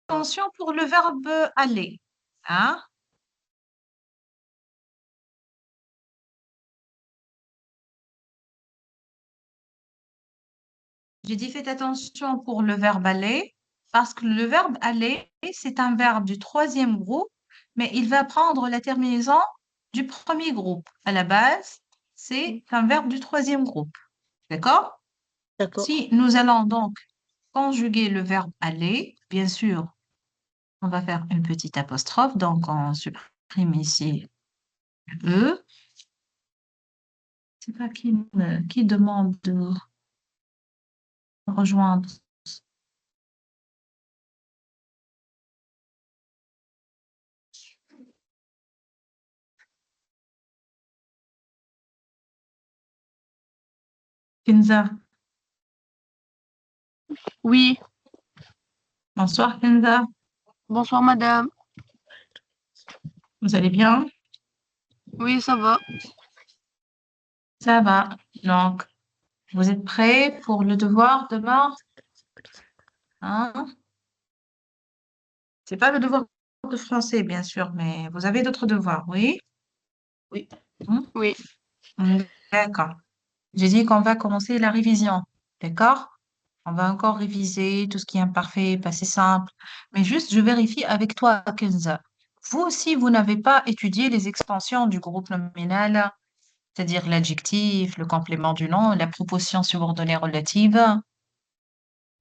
attention pour le verbe aller. Hein? J'ai dit faites attention pour le verbe aller, parce que le verbe aller, c'est un verbe du troisième groupe, mais il va prendre la terminaison du premier groupe. À la base, c'est un verbe du troisième groupe. D'accord? D'accord. Si nous allons donc conjuguer le verbe aller, bien sûr, on va faire une petite apostrophe, donc on supprime ici le E. C'est pas qui demande de rejoindre. Kenza. Oui, Bonsoir Kenza. bonsoir madame. Vous allez bien? Oui, ça va. Ça va. Donc, vous êtes prêts pour le devoir demain? Hein? C'est pas le devoir de français, bien sûr, mais vous avez d'autres devoirs, oui? Oui. Hmm? Oui. D'accord. J'ai dit qu'on va commencer la révision. D'accord? On va encore réviser tout ce qui est imparfait, passé simple. Mais juste, je vérifie avec toi, Kenza. Vous aussi, vous n'avez pas étudié les extensions du groupe nominal, c'est-à-dire l'adjectif, le complément du nom, la proposition subordonnée relative.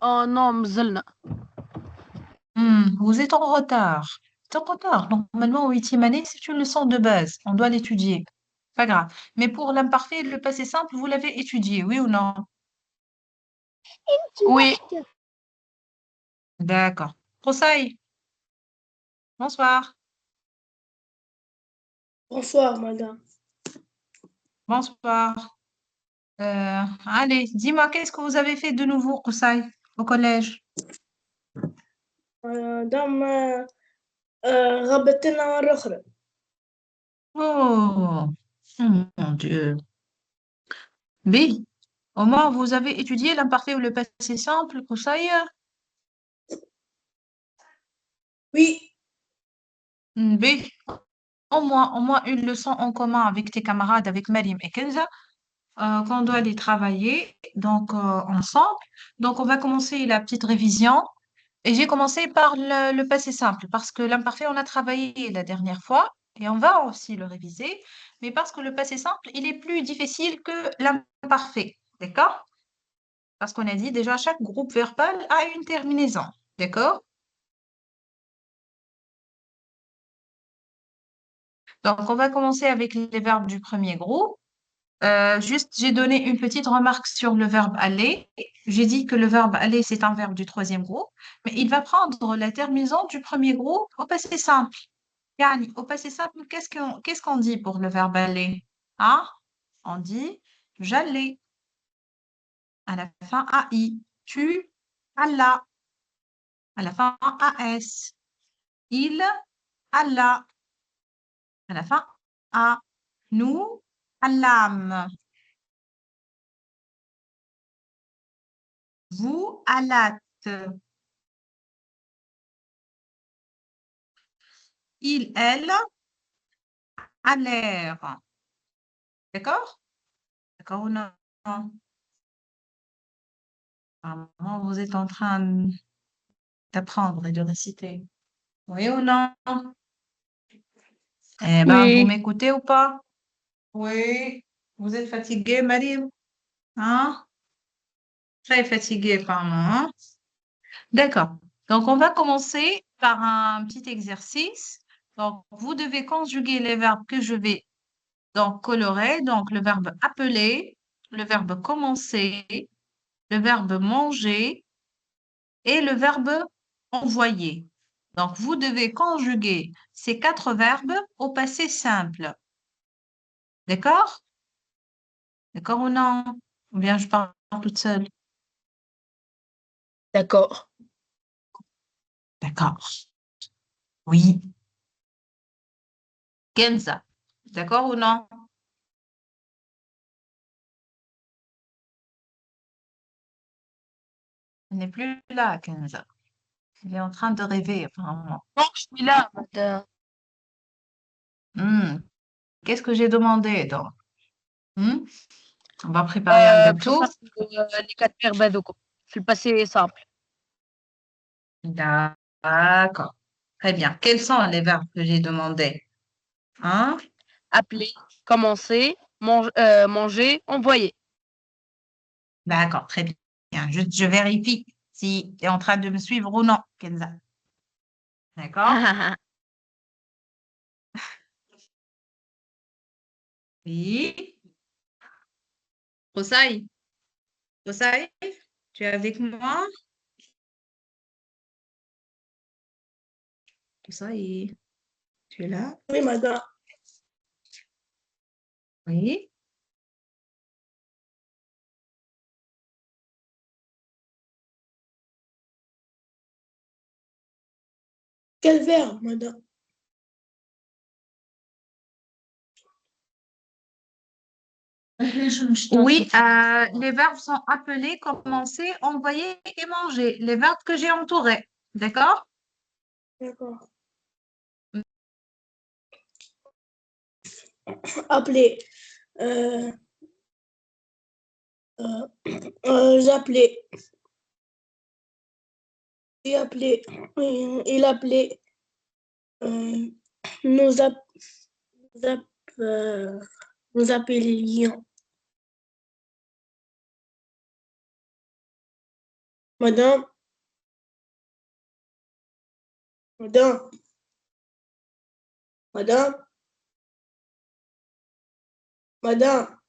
Oh non, مزلنا. Vous êtes en retard. Vous êtes en retard. Normalement, en huitième année, c'est une leçon de base. On doit l'étudier. Pas grave. Mais pour l'imparfait et le passé simple, vous l'avez étudié, oui ou non? Oui. D'accord. Conseil, bonsoir. Bonsoir, madame. Bonsoir. Allez, dis-moi, qu'est-ce que vous avez fait de nouveau, Koussaï, au collège? Madame, غبتنا الأخرى. Oh, mon Dieu. B, au moins, vous avez étudié l'imparfait ou le passé simple, Koussaï? Oui, B, au moins une leçon en commun avec tes camarades, avec Marim et Kenza, qu'on doit les travailler donc ensemble. Donc, on va commencer la petite révision. Et j'ai commencé par le passé simple, parce que l'imparfait, on a travaillé la dernière fois, et on va aussi le réviser, mais parce que le passé simple, il est plus difficile que l'imparfait, d'accord? Parce qu'on a dit déjà, chaque groupe verbal a une terminaison, d'accord? Donc, on va commencer avec les verbes du premier groupe. Juste, j'ai donné une petite remarque sur le verbe aller. J'ai dit que le verbe aller, c'est un verbe du troisième groupe, mais il va prendre la terminaison du premier groupe au passé simple. Yani, au passé simple, qu'est-ce qu'on dit pour le verbe aller? Hein? On dit j'allais. À la fin, AI. Tu, alla. À la fin, AS. Il, alla. À la fin, A. Nous, allâmes. Vous, allâtes. Il, elle, allèrent. D'accord? D'accord ou non? Apparemment, vous êtes en train d'apprendre et de réciter. Oui ou non? Eh ben, vous Oui. m'écoutez ou pas? Oui. Vous êtes fatigué, Marie? Hein? Très fatigué, apparemment, hein? D'accord. Donc, on va commencer par un petit exercice. Donc, vous devez conjuguer les verbes que je vais donc colorer. Donc, le verbe appeler, le verbe commencer, le verbe manger et le verbe envoyer. Donc, vous devez conjuguer ces quatre verbes au passé simple. D'accord? D'accord ou non? Ou bien je parle toute seule? D'accord. D'accord. Oui. Kenza. D'accord ou non? Elle n'est plus là, Kenza. Il est en train de rêver, apparemment. Non, je suis là, madame. Hmm. Qu'est-ce que j'ai demandé, donc? Hmm. On va préparer un gâteau. Prépare les 4 paires Badoco. C'est le passé simple. D'accord. Très bien. Quels sont les verbes que j'ai demandés? Hein? Appeler, commencer, manger, envoyer. D'accord, très bien. Je vérifie si tu es en train de me suivre ou non, Kenza. D'accord? Oui. Rosaï, Rosaï, tu es avec moi? Rosaï, tu es là? Oui, madame. Oui. Quel verbe, madame? Oui, les verbes sont appelés, commencer, envoyer et manger. Les verbes que j'ai entourés. D'accord? D'accord. Appeler. Euh, euh, j'appelais. Il appelait. Il appelait. Euh, nous, nous, euh, nous appelions. Madame, madame, madame, madame.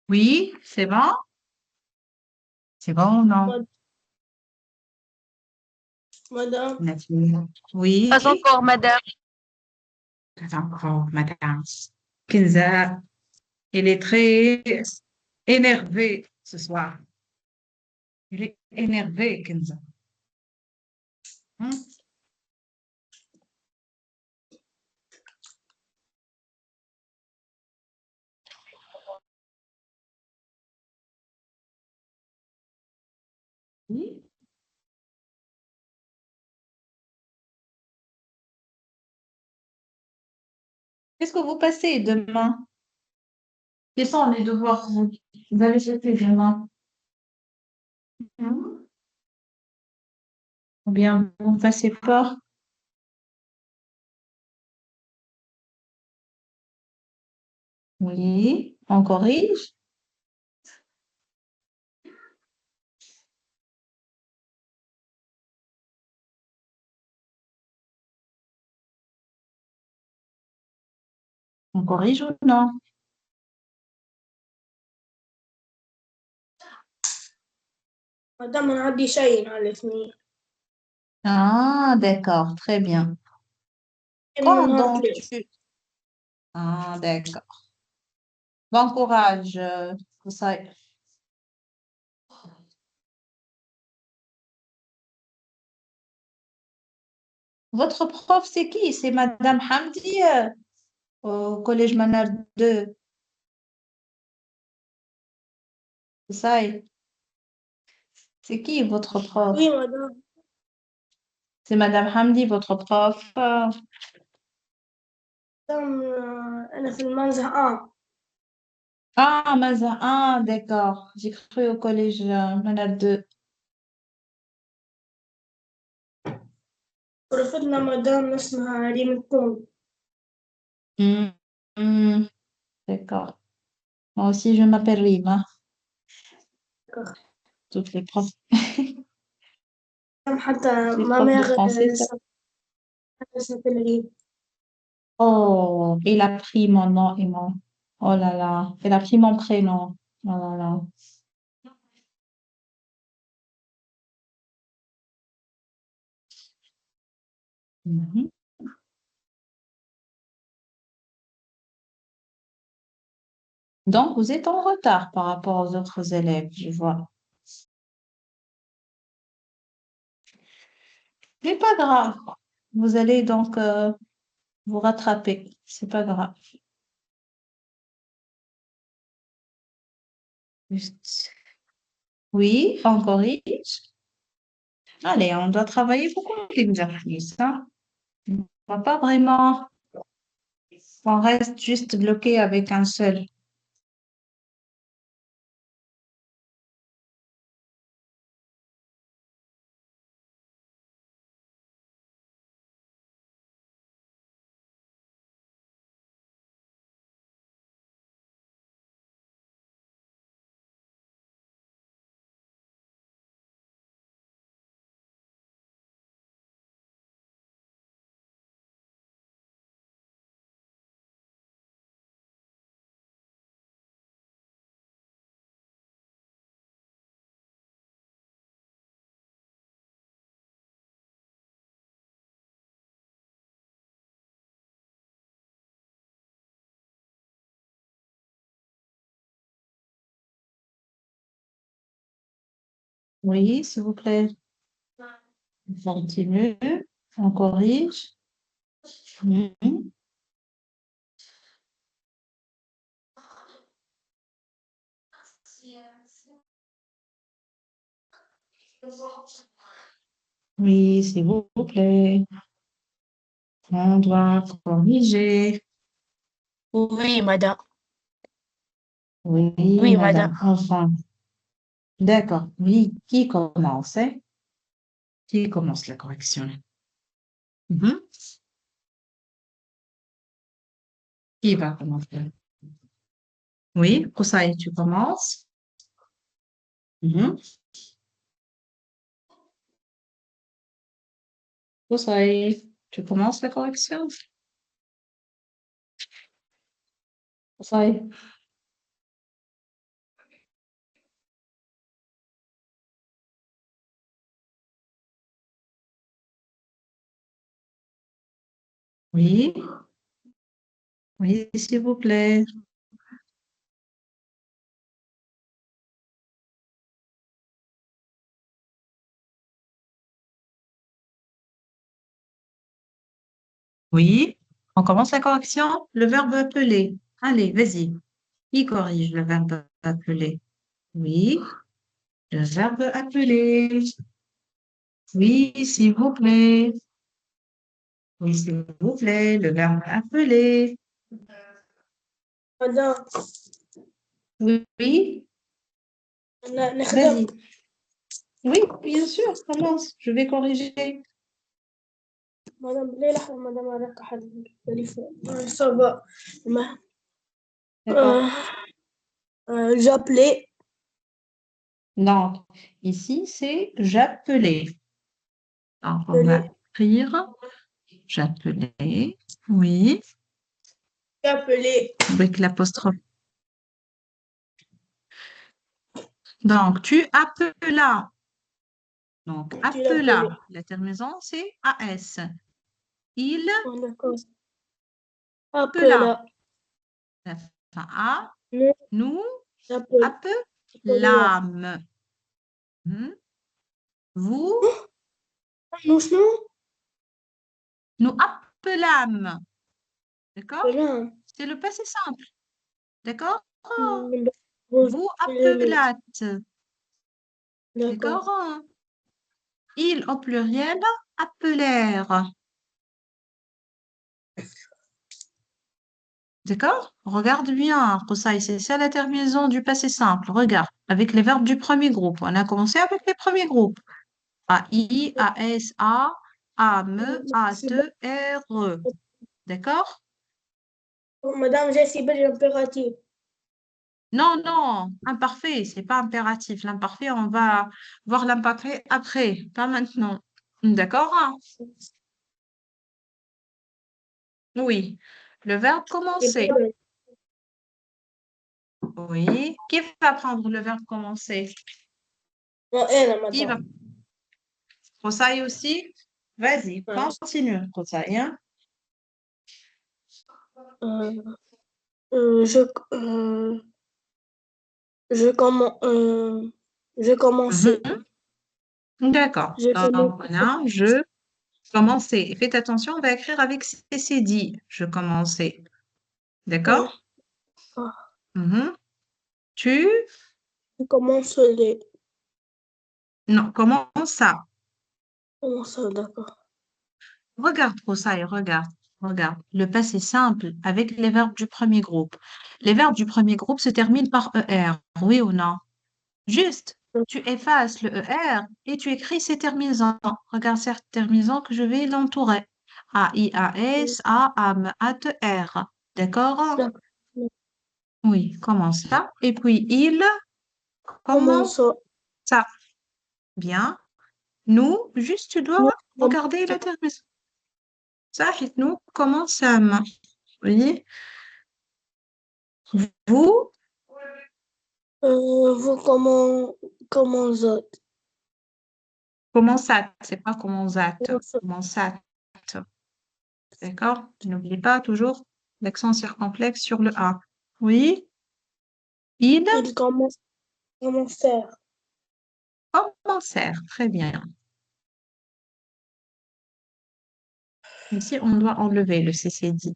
Oui, c'est bon? C'est bon ou non? Madame, Pas Oui. encore, madame. Pas encore, madame. Kenza, il est très énervé ce soir. Il est énervé, Kenza. Hein? Oui. Qu'est-ce que vous passez demain? Quels sont les devoirs que vous allez faire demain? Hein? Ou bien vous ne passez pas? Oui, on corrige. On corrige ou non? madame, أنا عندي شيء على الاثنين. Ah, d'accord, très bien. إنه Quand نهار donc ثلاث. tu... Ah, d'accord. Bon courage, ça. Votre prof, c'est qui? C'est Madame Hamdi au collège Manar 2. Ça, c'est qui votre prof? Oui, madame. C'est Madame Hamdi, votre prof. مدام أنا في المنزه Ah, Maza 1, d'accord. J'ai cru au collège Manal 2. غرفتنا مدام اسمها ريم الكون. Hmm, hmm, d'accord. Moi aussi, je m'appelle Rima. Toutes les profs, حتى les ما profs de ميغ français. s'appelle ريم. Oh, il a pris mon nom et mon... Oh là là, il a pris mon prénom. Oh là là. Mhm. Donc, vous êtes en retard par rapport aux autres élèves, je vois. Mais pas grave. Vous allez donc vous rattraper. C'est pas grave. Juste. Oui, on corrige. Allez, on doit travailler beaucoup d'exercices, hein. On va pas vraiment, on reste juste bloqué avec un seul. Oui, s'il vous plaît. On continue. On corrige. Mhm. Oui, s'il vous plaît. On doit corriger. Oui, madame. Oui, Oui, madame. madame. Enfin. D'accord. Oui, qui commence, hein? Qui commence la correction? Mhm. Qui va commencer? Oui, Koussaï, tu commences. Mhm. Koussaï, tu commences la correction? Koussaï. Oui, oui, s'il vous plaît. Oui, on commence la correction. Le verbe appeler. Allez, vas-y. Qui corrige le verbe appeler? Oui, le verbe appeler. Oui, s'il vous plaît. Oui, s'il vous plaît, le verbe appeler. مدام Oui, oui, نخدم. vas-y. Oui, bien sûr, commence. Je vais corriger. مدام ليه لحظة مدام أراك أحد التليفون صعبة. ما D'accord. j'appelais. Donc, ici, c'est j'appelais. Donc, on va J'appelais. écrire j'appelais. Oui, J'appelais. avec l'apostrophe. Donc, tu appelas. Donc, Tu l'appelais. appela. La terminaison, c'est AS. Il D'accord. appela. Appela. La fin A. Nous Nous appelons. appelâmes. Hmm. Vous, Nous شنو؟ nous appelâmes. D'accord? appelons. C'est le passé simple. D'accord? Vous Vous appelez. appelâtes. D'accord. D'accord? Ils au pluriel appelèrent. D'accord? Regarde bien, Qusay, c'est ça la terminaison du passé simple. Regarde, avec les verbes du premier groupe. On a commencé avec les premiers groupes. A-I, A-S, A, A-M, C'est bon. A-T, R-E. D'accord? Madame, j'ai ciblé l'impératif. Non, non, imparfait, c'est pas impératif. L'imparfait, on va voir l'imparfait après, pas maintenant. D'accord? Hein? Oui. Le verbe C'est pas commencer. Oui. Qui va prendre le verbe commencer? non, elle, Qui va? madame. Qusay aussi? Vas-y, Ouais. continue, Qusay, hein? Euh, euh, je, euh, je, commen- euh, je commençais. Mhm. D'accord. Je Donc, commençais. voilà, je commençais. Faites attention, on va écrire avec CCD. Je commençais. Ouais. D'accord? Ah, Mhm. Tu? je commence les. Non, comment ça? Comment ça, d'accord. Regarde, Rosaï, regarde, regarde. Le passé simple avec les verbes du premier groupe. Les verbes du premier groupe se terminent par ER, oui ou non? Juste, tu effaces le ER et tu écris ces terminaisons. Regarde cette terminaison que je vais l'entourer. A, I, A, S, A, M, A, T, R. D'accord? D'accord. Oui, comment ça? Et puis il, Comment comment ça? ça? Bien. Nous, juste tu dois Nous, comment regarder ça? la terminaison. Ça, nous, comment ça? Oui. Vous, Vous, comment ça? comment ça? C'est pas comment ça. Comment ça? Comment ça? D'accord? N'oublie pas toujours l'accent circonflexe sur le A. Oui. Il Il commence, comment faire? commencèrent. Très bien. Ici, on doit enlever le CCD.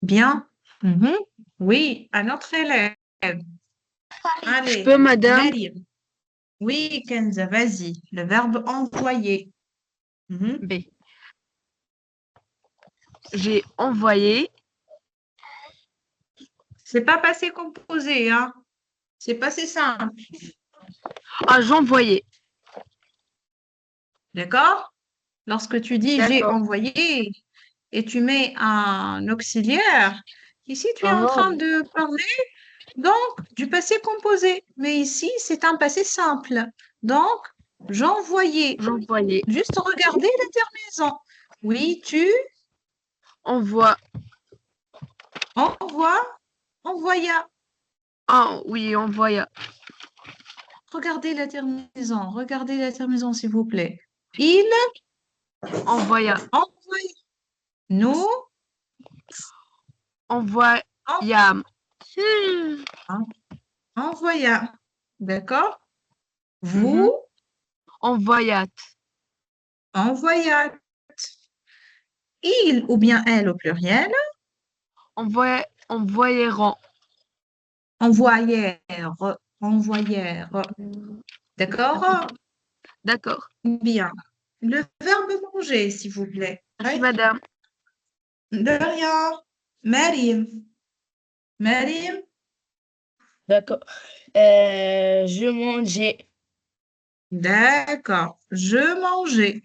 Bien. Mhm. Oui, un autre élève. Je peux, Allez, madame? Marie. Oui, Kenza, vas-y. Le verbe envoyer. Mhm. B. J'ai envoyé. C'est pas passé composé, hein. C'est passé simple. Ah, j'envoyais. D'accord? Lorsque tu dis j'ai D'accord. envoyé et tu mets un auxiliaire, ici tu es en train Oh, de parler donc du passé composé. Mais ici, c'est un passé simple. Donc, j'envoyais. j'envoyais. Juste regarder la terminaison. Oui, tu Envoie. envoies, envoya. Ah, oui, envoya. Regardez la terminaison, s'il vous plaît. Il Envoya. envoie. Nous Envoya. envoya. D'accord? Mhm. Vous Envoyat. envoyâtes. Il ou bien elle au pluriel Envoyeront. envoyèrent, envoyèrent. D'accord? D'accord. Bien. Le verbe manger, s'il vous plaît. Merci, Oui. madame. De rien. Marim. Marim. D'accord. Je mangeais. D'accord. Je mangeais.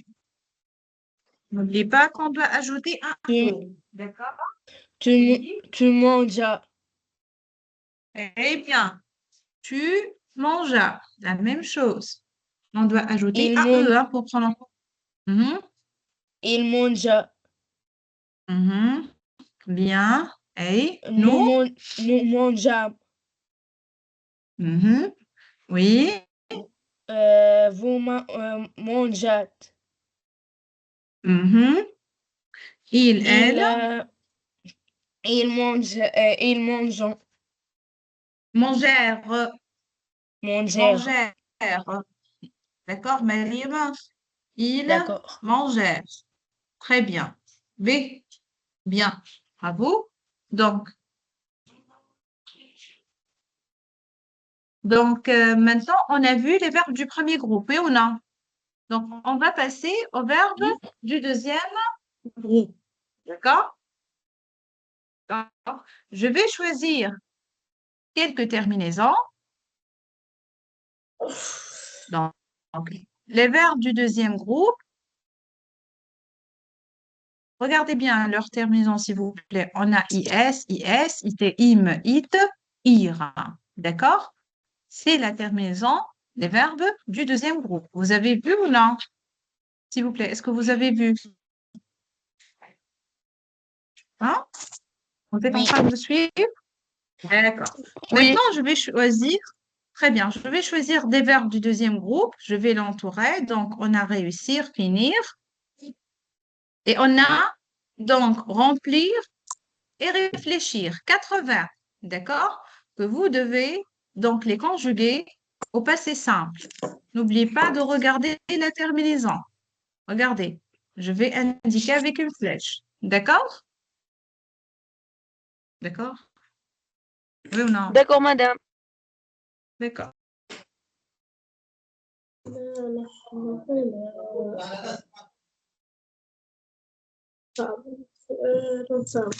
N'oublie pas qu'on doit ajouter un Tu, O. D'accord? tu, Oui. tu mangeas. Eh bien, tu mangeas. La même chose. On doit ajouter Il un mange, E hein, pour prendre en compte. Mhm, il mangea. mhm. Bien. Et Nous, nous? nous mangeâmes. Mhm. Oui. Vous mangeâtes. Mhm. Il, Il, elle, il mange, ils mangent. mangèrent, Mangèrent. mangèrent. D'accord, Marim? Ils D'accord. mangèrent. Très bien. B. Bien. Bravo. Donc, maintenant, on a vu les verbes du premier groupe, oui ou non? Donc, on va passer aux verbes du deuxième groupe. D'accord? Donc, je vais choisir quelques terminaisons. Donc, les verbes du deuxième groupe, regardez bien leur terminaison, s'il vous plaît. On a IS, IS, IT, IM, IT, IR. D'accord? C'est la terminaison des verbes du deuxième groupe. Vous avez vu ou non? S'il vous plaît, est-ce que vous avez vu? Hein? Vous êtes en Oui. train de me suivre? D'accord. Oui. Maintenant, je vais choisir, très bien, je vais choisir des verbes du deuxième groupe. Je vais l'entourer. Donc, on a réussir, finir. Et on a donc remplir et réfléchir. 4 verbes, d'accord? Que vous devez donc les conjuguer au passé simple. N'oubliez pas de regarder la terminaison. Regardez, je vais indiquer avec une flèche. D'accord? D'accord? Oui ou non? D'accord, madame. D'accord. صعب.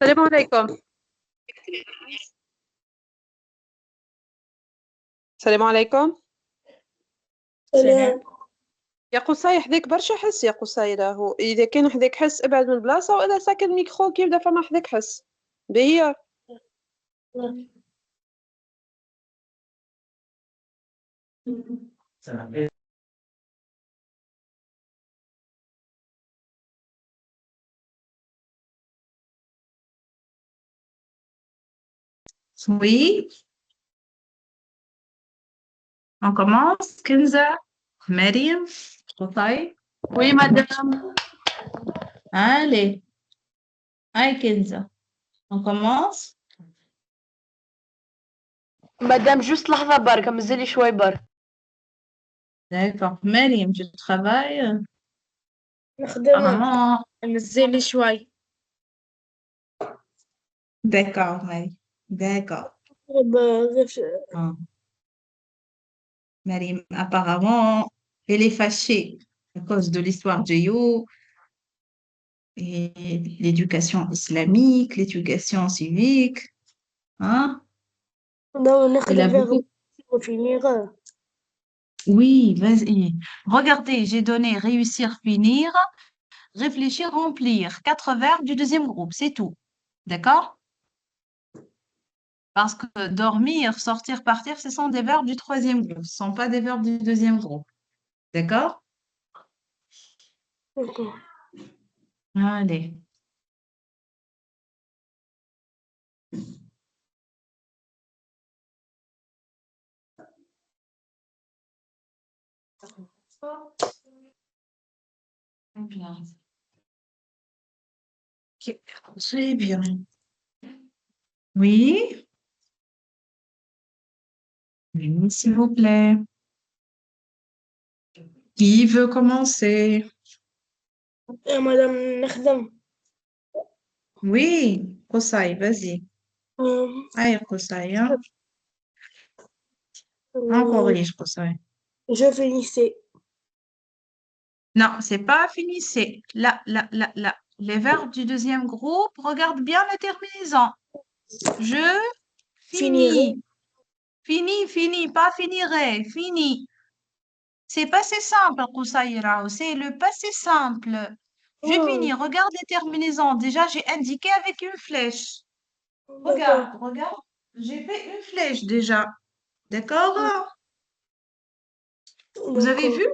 السلام عليكم. السلام عليكم. سلام. يا قصي حذاك برشا حس يا قصي، راهو اذا كان حذاك حس ابعد من البلاصه، واذا ساكن الميكرو كي يبدا فما حذاك حس بهي. Oui, on commence. Kenza, Mariam, Rufai. Oui, madame. Allez. Allez, Kenza. On commence. مدام جوست لحظة برك مازالي شوي برك. D'accord. Mariam, tu travailles? نخدم. Apparemment. مازالي شوي. D'accord, Mariam. D'accord. Ah. Mariam, apparemment, elle est fâchée à cause de l'histoire de You et l'éducation islamique, l'éducation civique. Hein? Elle a نخدم فيها beaucoup. finir. Oui, vas-y. Regardez, j'ai donné réussir, finir, réfléchir, remplir. 4 verbes du deuxième groupe, c'est tout. D'accord? Parce que dormir, sortir, partir, ce sont des verbes du troisième groupe. Ce ne sont pas des verbes du deuxième groupe. D'accord? D'accord. Allez. Très bien. Ok, très bien. Oui, oui, s'il vous plaît. Qui veut commencer? يا مدام نخدم. Oui, Kosai, vas-y. Allez, Kosai, hein? Encore riche, Kosai. Je finissais. Non, c'est pas finissez. Là, là, là, là. Les verbes du deuxième groupe, regarde bien la terminaison. Je Finirai. finis. Fini, fini, pas finirai. Fini. C'est passé simple, Koussaïra. C'est le passé simple. Je Oh, finis. Regarde les terminaisons. Déjà, j'ai indiqué avec une flèche. d'accord. Regarde, regarde. J'ai fait une flèche déjà. D'accord? Vous avez D'accord. vu?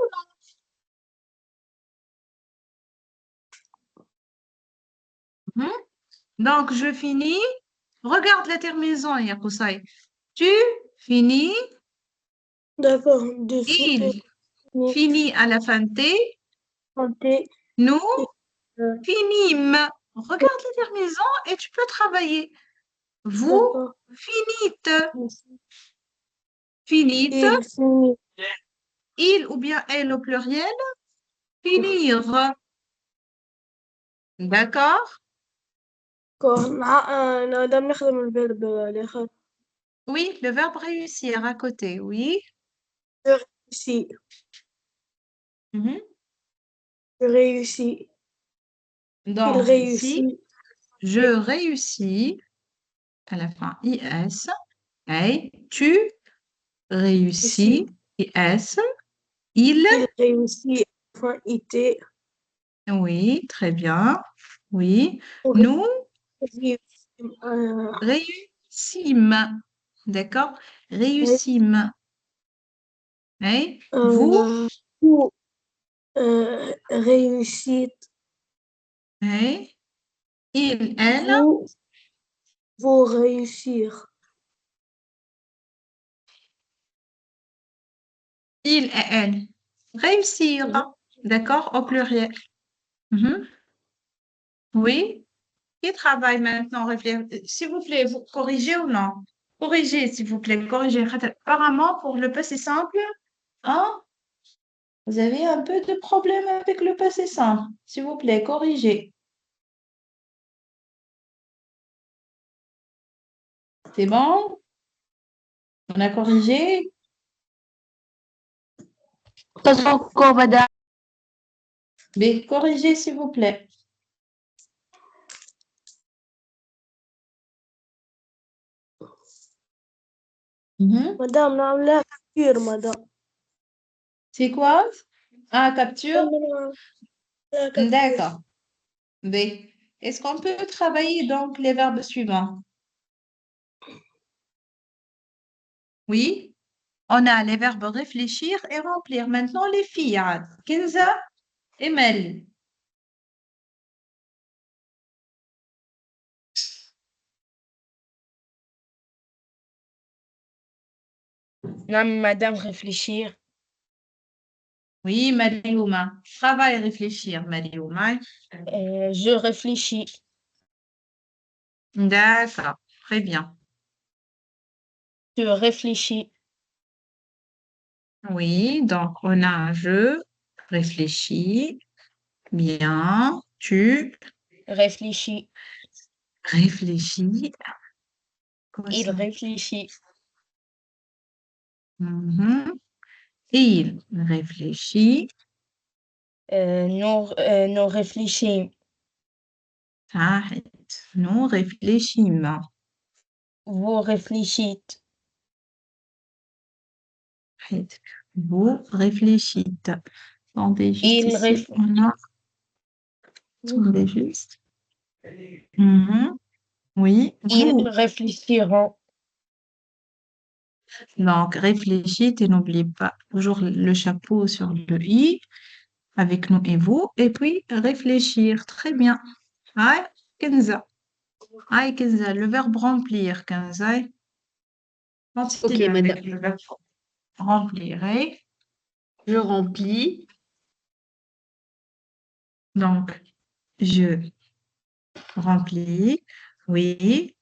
Mhm. Donc, je finis. Regarde la terminaison, Yakousai. Tu finis, D'accord. il finit à la fin de T, Santé. nous Euh, finîmes. Regarde la terminaison et tu peux travailler. Vous D'accord. finîtes, finîtes, Il finit. il ou bien elle au pluriel, finir. D'accord? D'accord. نقدر نخدم الفيرب الآخر. Oui, le verbe réussir à côté, oui. réussi. Mhm. Réussi. Il Donc, ici, réussit. je réussis, à la fin, IS, et tu réussis, IS, il, Il réussit. Enfin, IT. oui, très bien, oui. Nous réussîmes, d'accord? Réussîmes. Et vous, Vous réussite. et il, elle, Vous réussir. il et elle. Réussir, d'accord? Au pluriel. Mhm. Oui. Qui travaille maintenant? S'il vous plaît, vous corrigez ou non? Corrigez, s'il vous plaît, corrigez. Apparemment, pour le passé simple, hein, vous avez un peu de problème avec le passé simple. S'il vous plaît, corrigez. C'est bon? On a corrigé? Pas encore, madame. Mais corrigez, s'il vous plaît. Mhm. Madame, نعملها كثير مدام. C'est quoi? Ah, capture? لا كثير. D'accord. B. Est-ce qu'on peut travailler donc les verbes suivants? Oui. On a les verbes réfléchir et remplir. Maintenant, les filles, عاد. Kenza et Mel. Non, madame, réfléchir. Oui, Maliouma. Travail et réfléchir, Maliouma. Je réfléchis. D'accord. Très bien. Je réfléchis. Oui, donc on a un jeu. Réfléchis. Bien. Tu Réfléchis. réfléchis. Quoi Il ça? réfléchit. Mhm. Il réfléchit. Nous réfléchissons. Arrête. Nous réfléchissons. Vous réfléchissez. Arrête. Vous réfléchissez. Attendez juste Il ici. réfléchit. On a. Attendez juste. Mhm. Oui. Ils Vous. réfléchiront. Donc, réfléchis et n'oublie pas toujours le chapeau sur le i avec nous et vous. Et puis, réfléchir. Très bien. Aïe, Kenza. Aïe, Kenza. Le verbe remplir, Kenza. Ok, Continue avec madame. le verbe remplir. Et Je remplis. donc, je remplis. Oui.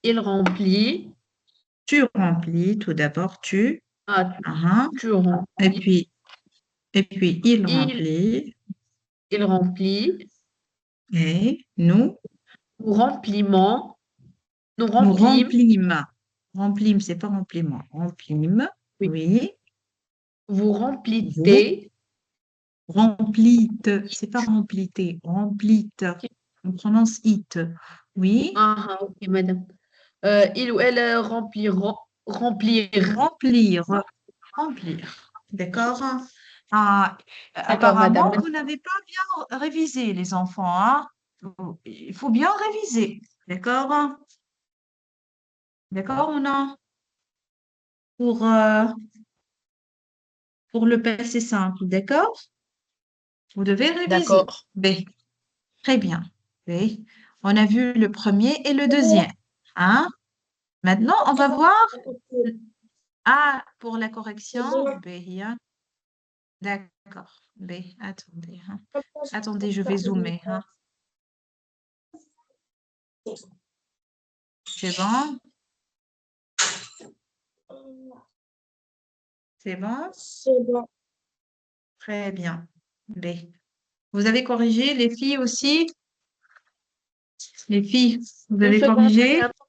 Il remplit. Tu remplis. Tout d'abord, tu. Ah, Ah, tu et remplis. puis, et puis, il Il, remplit. il remplit. Et nous. Nous remplissons. Nous Nous remplîmes. remplîmes. Remplîmes, c'est pas rempliment. Remplîmes. Oui. Oui. Vous Vous remplissez. remplîtes. C'est pas remplité. Remplite. On prononce it. Oui. Ah, ok, madame. Il ou elle rempliront. Remplir. Remplir. Remplir. D'accord? Ah, D'accord, madame. apparemment, vous n'avez pas bien révisé, les enfants, hein? Il faut bien réviser. D'accord? D'accord ou non? Pour pour le passé simple, d'accord? Vous devez réviser. D'accord. B. Très bien. B. On a vu le premier et le deuxième. Hein? Maintenant, on va voir A pour la correction. B. Hein. D'accord. B. Attendez. Hein. Attendez, je vais zoomer. Hein. C'est bon? C'est bon? C'est bon. Très bien. B. Vous avez corrigé les filles aussi? Les filles, vous Je avez fais corrigé? attention.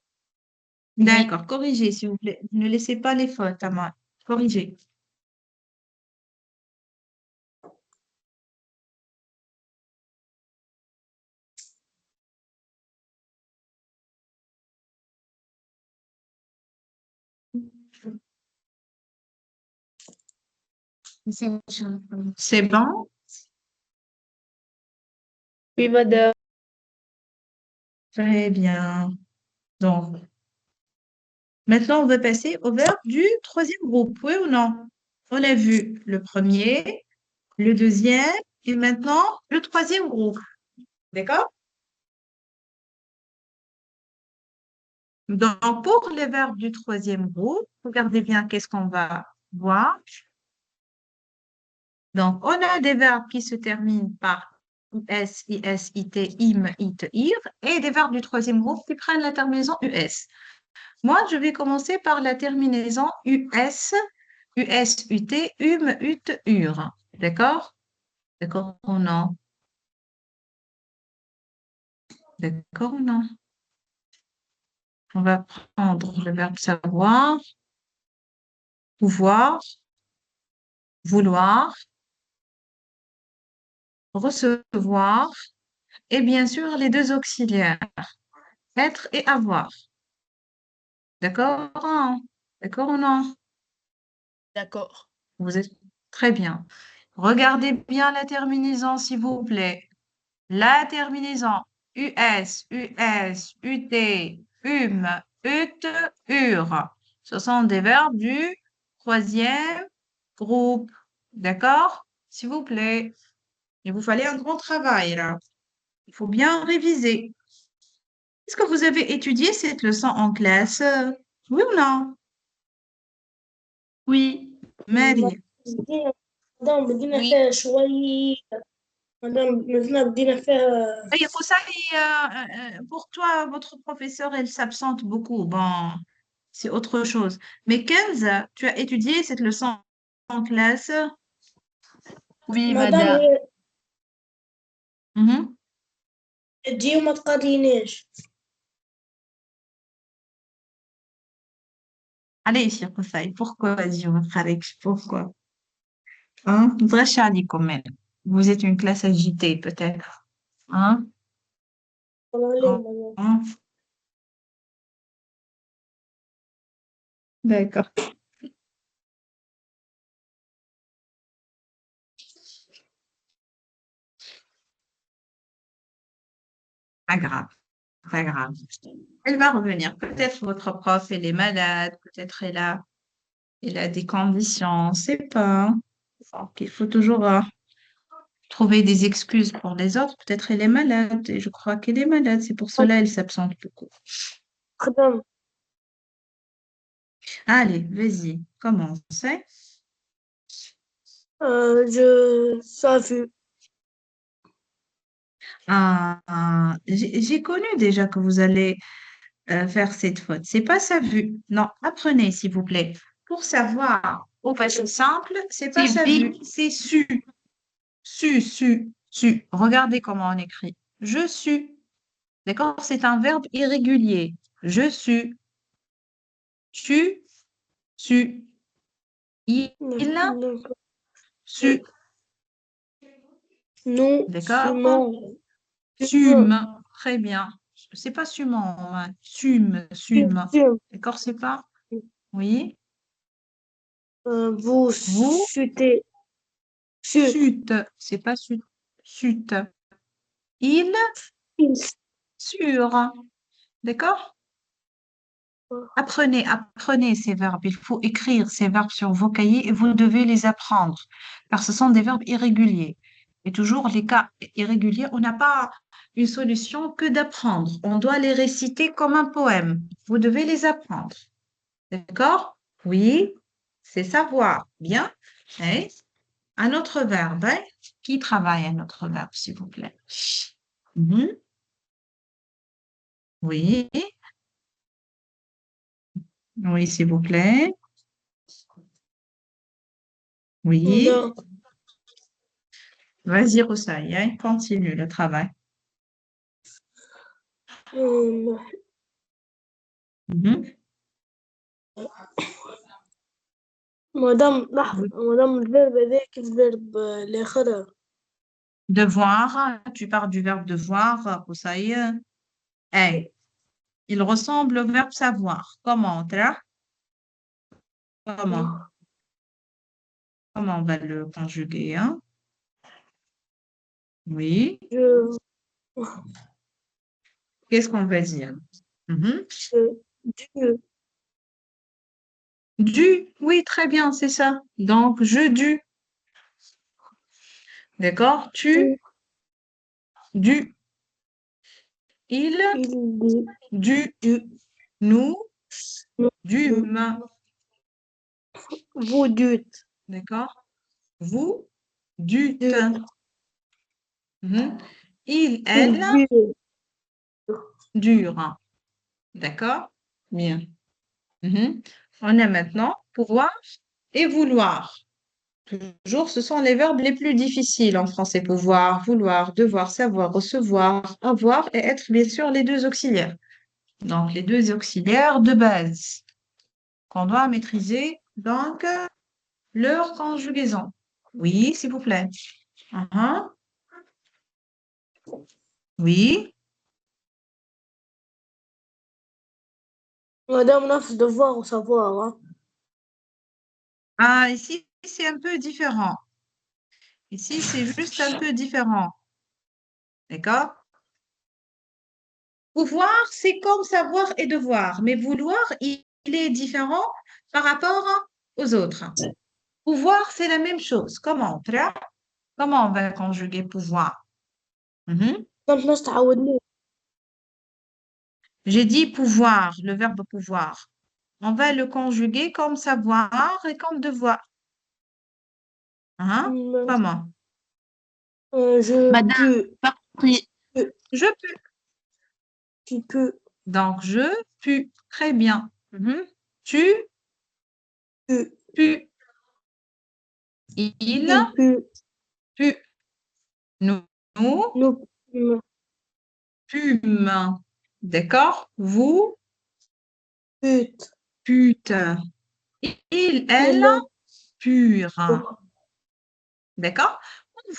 D'accord, corrigez, s'il vous plaît. Ne laissez pas les fautes à moi. Corrigez. C'est bon? Oui, madame. Très bien. Donc, maintenant, on va passer au verbe du troisième groupe, oui ou non? On a vu le premier, le deuxième et maintenant le troisième groupe. D'accord? Donc, pour les verbes du troisième groupe, regardez bien qu'est-ce qu'on va voir. Donc, on a des verbes qui se terminent par is, is, it, im, it, ir, et des verbes du troisième groupe qui prennent la terminaison us. Moi, je vais commencer par la terminaison us, us, ut, ut, ur. D'accord? D'accord ou non? D'accord ou non? On va prendre le verbe savoir, pouvoir, vouloir, recevoir, et bien sûr les deux auxiliaires, être et avoir. D'accord? D'accord ou non? D'accord. Vous êtes très bien. Regardez bien la terminaison, s'il vous plaît. La terminaison US, US, UT, ut, ur. Ce sont des verbes du troisième groupe. D'accord? S'il vous plaît. Il vous fallait un grand travail là. Il faut bien réviser. Est-ce que vous avez étudié cette leçon en classe? Oui ou non? Oui. Marie. مادام بدينا Oui. فيها شوي مادام بدينا فيها Et pour ça, pour toi, votre professeur, elle s'absente beaucoup. Bon, c'est autre chose. Mais Kenza, tu as étudié cette leçon en classe? Oui, مادام madame. هي Mhm. تجي وما تقاضينيش. Allez, Cheikh Oussaï, pourquoi, Dieu, Khalek, pourquoi? Hein? Drachani, quand même. Vous êtes une classe agitée, peut-être. Hein? والله ليه مادام. Hein? D'accord. Pas grave, pas grave. Elle va revenir. Peut-être votre prof, elle est malade, peut-être elle a des conditions, on ne sait pas. Donc, il faut toujours trouver des excuses pour les autres. Peut-être elle est malade et je crois qu'elle est malade. C'est pour cela qu'elle s'absente beaucoup. خدام. Allez, vas-y, commence. Hein. Je savais. J'ai connu déjà que vous allez faire cette faute. C'est pas ça vu. Non, apprenez, s'il vous plaît. Pour savoir au passé simple, c'est pas ça vu, c'est su. Su. Regardez comment on écrit. Je suis. D'accord? C'est un verbe irrégulier. Je suis. Tu, su. Il, su. Nous D'accord? fumons. Sume. Très bien. C'est pas sument. Hein. Sume. D'accord? C'est pas. Oui. Vous Vous. chutez. Chut. Sute. C'est pas sute. Sute. Il. Sur. D'accord? Apprenez ces verbes. Il faut écrire ces verbes sur vos cahiers et vous devez les apprendre, car ce sont des verbes irréguliers. Et toujours, les cas irréguliers, on n'a pas une solution que d'apprendre. On doit les réciter comme un poème. Vous devez les apprendre. D'accord? Oui, c'est savoir. Bien. Et un autre verbe, hein? Qui travaille un autre verbe, s'il vous plaît? Mhm. Oui, oui, s'il vous plaît. Oui. Non. Vas-y, Rosaï, hein, continue le travail. Euh, Mhm. Oui. مادام الفيرب هذاك الفيرب الآخر Devoir, tu parles du verbe devoir, Rosaï. Hey, il ressemble au verbe savoir. Comment, tra? Comment? Comment on va le conjuguer, hein? Oui. je, Qu'est-ce qu'on va dire? Mhm. je, Du, oui, très bien, c'est ça. Donc, je du, d'accord? Tu, tu, du, il, il, du, du, nous, nous, dûmes, vous dûtes, d'accord? Vous, dûtes. de, Mhm. Il, elle, il dût, dure. D'accord? Bien. Mhm. On a maintenant pouvoir et vouloir. Toujours, ce sont les verbes les plus difficiles en français. Pouvoir, vouloir, devoir, savoir, recevoir, avoir et être, bien sûr, les deux auxiliaires. Donc, les deux auxiliaires de base qu'on doit maîtriser. Donc, leur conjugaison. Oui, s'il vous plaît. Mhm. Oui. madame نفس devoir ou savoir hein. Ah, ici, c'est un peu différent. Ici, c'est juste un peu différent. D'accord? Pouvoir, c'est comme savoir et devoir, mais vouloir, il est différent par rapport aux autres. Pouvoir, c'est la même chose. Comment? Comment on va conjuguer pouvoir? Mhm. ما بدناش تعودني J'ai dit pouvoir, le verbe pouvoir. On va le conjuguer comme savoir et comme devoir. Hein? Comment? je Madame, peux, oui, peux, je peux. tu peux, Donc, je puis. Très bien. Mhm. Tu tu, puis. Il il peut, puis. Nous nous, pûmes. D'accord? Vous pute, pûtes. Il, elle, il, pure. D'accord?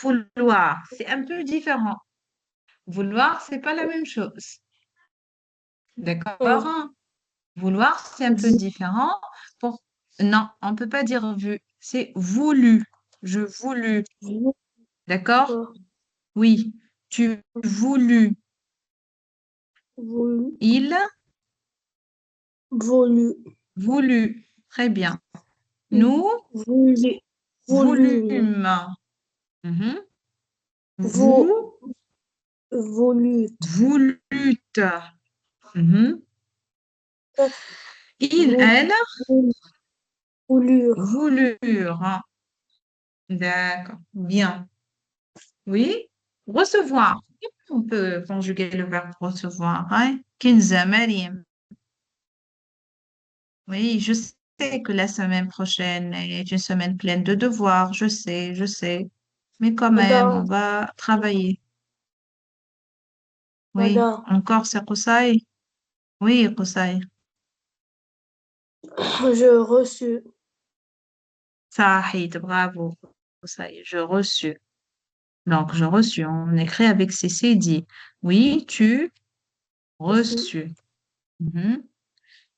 Vouloir, c'est un peu différent. Vouloir, c'est pas la même chose. D'accord? Vouloir, c'est un peu différent. Pour... Non, on ne peut pas dire vu. C'est voulu. Je voulus. vous, D'accord? Oui. Tu voulus. voulu, Il voulu, voulut. Très bien. Nous voulu, volume, voulûmes. Mhm. vo, Vous volute, voulûtes. Mhm. Il, Vou- elle, voulure, voulurent. D'accord. Bien. Oui. Recevoir. On peut conjuguer le verbe recevoir. Hein? Kinza, Mariam. Oui, je sais que la semaine prochaine est une semaine pleine de devoirs. Je sais, je sais. Mais quand même, on madame, va travailler. Oui. madame, Encore, c'est Koussaï. Oui, Koussaï. je reçus, Sahid, bravo. Koussaï, je reçus. Donc, je reçus. On écrit avec CC dit. Oui, tu reçus, reçus. Mhm.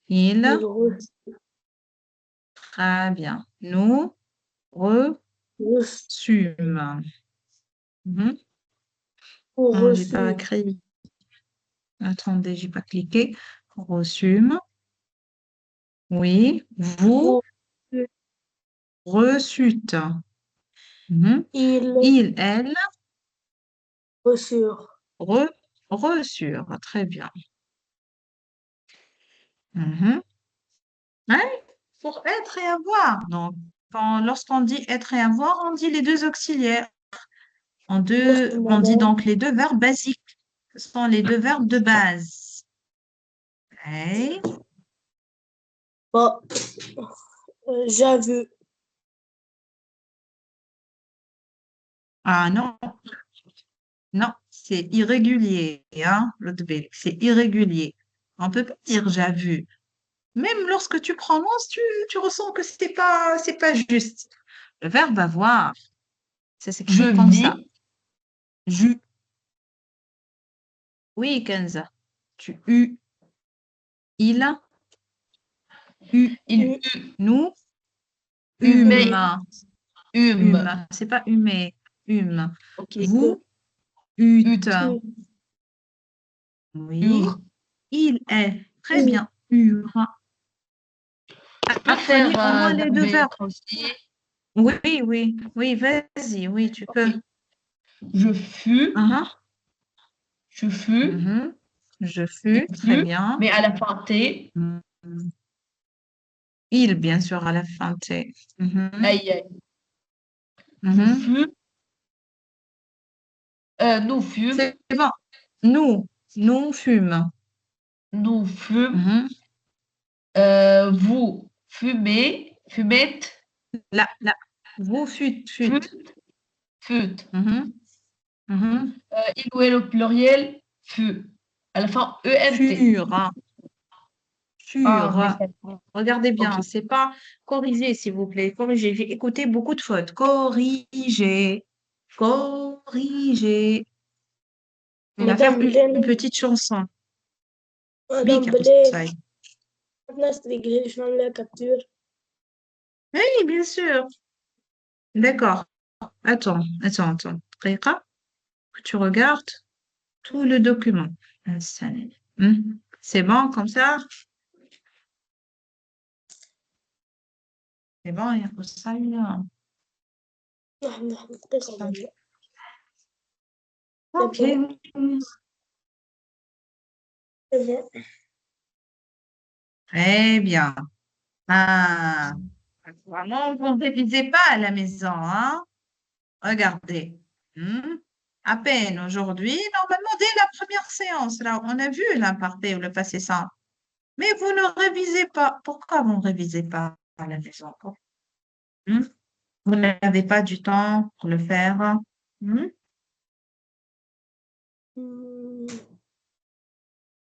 Il, il reçut, très bien. Nous reçu, reçûmes. Mhm. Non, j'ai pas reçu, écrit. Attendez, j'ai pas cliqué. Reçûmes. Oui, vous Vous, reçûtes. Mhm. il Il, elle, reçurent. re, reçurent. Très bien. Mhm. Ouais, pour être et avoir. Donc, lorsqu'on dit être et avoir, on dit les deux auxiliaires. Merci, On dit madame. donc les deux verbes basiques. Ce sont les deux verbes de base. Ouais. Bon, j'ai vu. Ah non, non, c'est irrégulier, hein, Lodbel, c'est irrégulier. On peut pas dire j'ai vu. Même lorsque tu prononces, tu ressens que c'est pas juste. Le verbe avoir, ça Je s'écrit comme ça. vis. Ju. Oui, Kenza. Tu, eu, il, u, Il U, nous, humait. hume, Hume. C'est pas humé, hume. Ok. E, Vous, eûtes. Ut. U, Oui. Ur. Il est. Très U. bien. Ur. Je peux Apprenez faire au moins les deux d'un verbes. être aussi. Oui, vas-y, oui, tu peux. Ok. Je fus. Mhm, Je fus. mhm. Je Il fus, très fut. bien. Mais à la fin T. Mhm. Il, bien sûr, à la fin, T. Mhm, Aïe, aïe. Je mhm. fus. Nous fûmes. C'est bon. Nous fûmes. Nous fûmes. Mhm. Vous fumez. Fumette. Là. Vous Fut. fûtes. Fut. Mhm, mhm. Il ou elle au pluriel. Fut. À la fin ENT. Furent. Ah, mais Furent. ça. Regardez Ok. bien, c'est pas corriger, s'il vous plaît. Corriger. J'ai écouté beaucoup de fautes. Corriger. Corriger. On va faire Madame une Blaine, petite chanson. Oui, Madame Blaine, Karoussaï. الناس تقليش نعمل capture. Oui, bien sûr. D'accord. Attends. Rika, que tu regardes tout le document. C'est bon comme ça? C'est bon, il y a ça, là. نحن دقيقة والله. C'est Ok. bon, c'est bon. Très bien. Ah, vraiment, vous ne révisez pas à la maison, hein? Regardez. Hmm. À peine aujourd'hui, normalement, dès la première séance, là, on a vu l'imparfait ou le passé simple. Mais vous ne révisez pas. Pourquoi vous ne révisez pas à la maison? Hmm. Vous n'avez pas du temps pour le faire. Hmm. Hmm,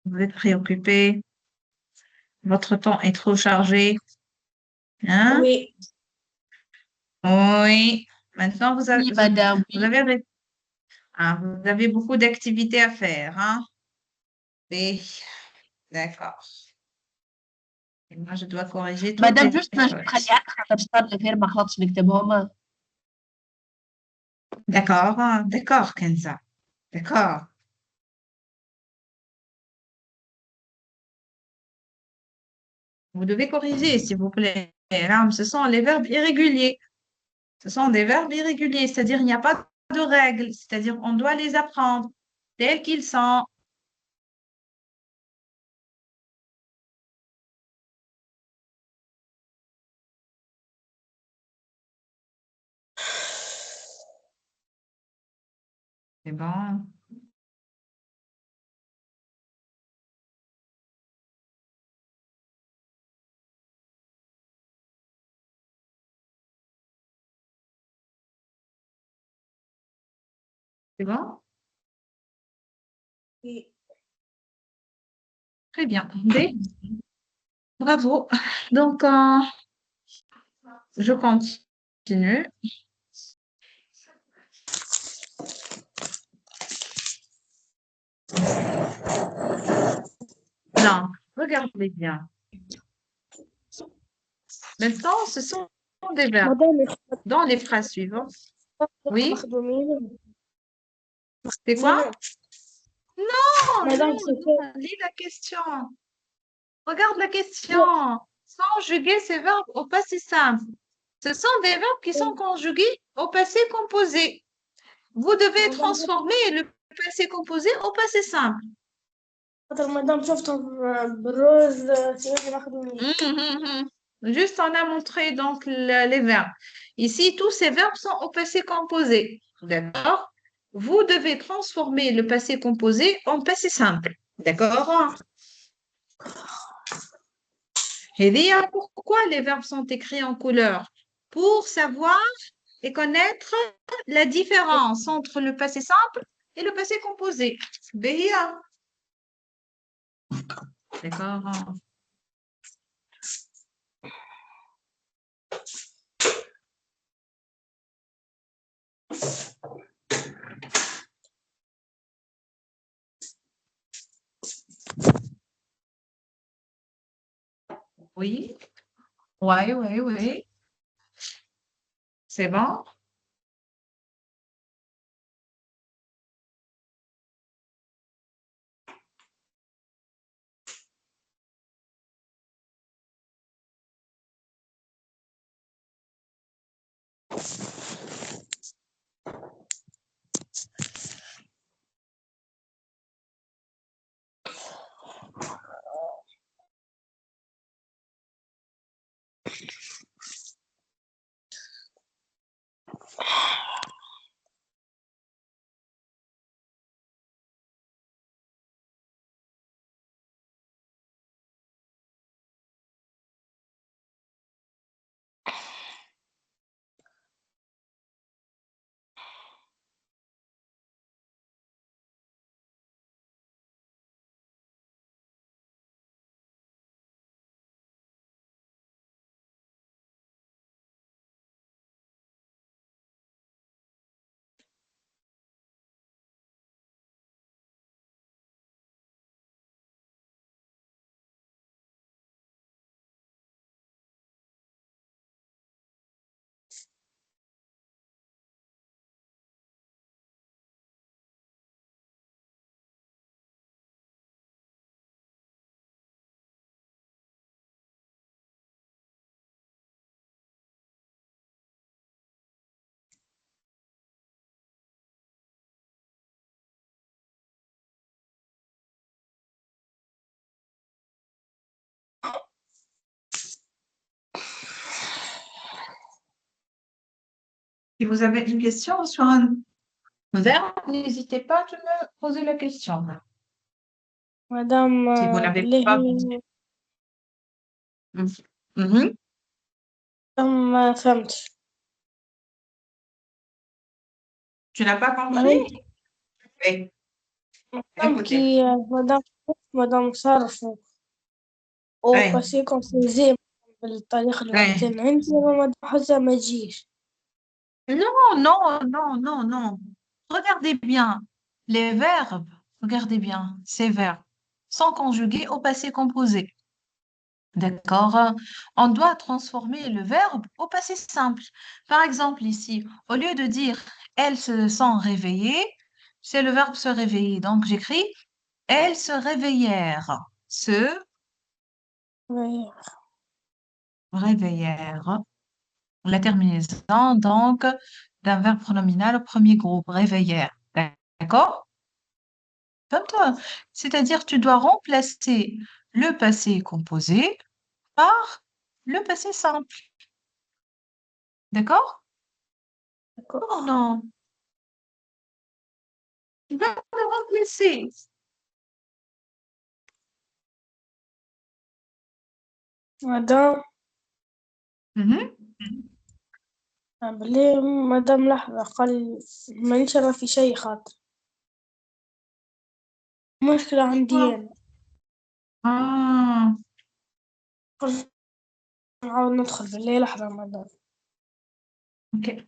Vous êtes préoccupé. Votre temps est trop chargé. Hein? Oui, Oui. Maintenant, Oui, madame, vous oui. avez, vous avez beaucoup d'activités à faire. Hein? Oui, d'accord. Et moi, je dois corriger toutes مدام les جوست نجم fautes. تخلي حتى نشطب غير ما خلطش نكتبهم. D'accord, Kenza. D'accord. Vous devez corriger, s'il vous plaît. Là, ce sont les verbes irréguliers. Ce sont des verbes irréguliers, c'est-à-dire il n'y a pas de règles, c'est-à-dire on doit les apprendre tels qu'ils sont. C'est bon. C'est bon? oui. Très bien. Bravo. Donc, je continue. Donc, regardez bien. Maintenant, ce sont des verbes. مدام Dans les phrases suivantes. Oui, مخدومين. c'est quoi? Non, مدام خفيف. lis la question. Regarde la question. conjuguer ces verbes au passé simple. Ce sont des verbes qui sont conjugués au passé composé. Vous devez transformer le passé composé au passé simple. خاطر مادام شفتهم بالروز سيبقى ناخذ مني. Juste, on a montré donc les verbes. Ici, tous ces verbes sont au passé composé. D'accord? Vous devez transformer le passé composé en passé simple. D'accord? Et dire pourquoi les verbes sont écrits en couleur? Pour savoir et connaître la différence entre le passé simple et le passé composé. Béhia. D'accord. Oui. Oui, oui, oui. C'est bon? Si vous avez une question sur un verbe, n'hésitez pas à me poser la question. مادام Si vous n'avez بالله pas... Mhm. ما فهمتش. Tu n'as pas معناها compris? Oui. مادام Écoutez. كي مادام صرفوا او Oui. باسي كونفوزي بالطريقة اللي Oui. وردتنا انت مادام حاسة ما تجيش. Non, non, non, non, non. Regardez bien. Les verbes, regardez bien, ces verbes sont conjugués au passé composé. D'accord? On doit transformer le verbe au passé simple. Par exemple, ici, au lieu de dire elles se sont réveillées, c'est le verbe se réveiller. Donc, j'écris elles se réveillèrent. Se Ouais. réveillèrent. La terminaison, donc, d'un verbe pronominal au premier groupe, réveillèrent. D'accord? Comme toi. C'est-à-dire, tu dois remplacer le passé composé par le passé simple. D'accord? Oh non. Tu vas le remplacer. مادام Mhm. بالله مادام لحظة قال مانيش أرى في شيء خاطر مشكلة عندي أنا. Ah, قلت نحاول ندخل بالله لحظة مادام. ok.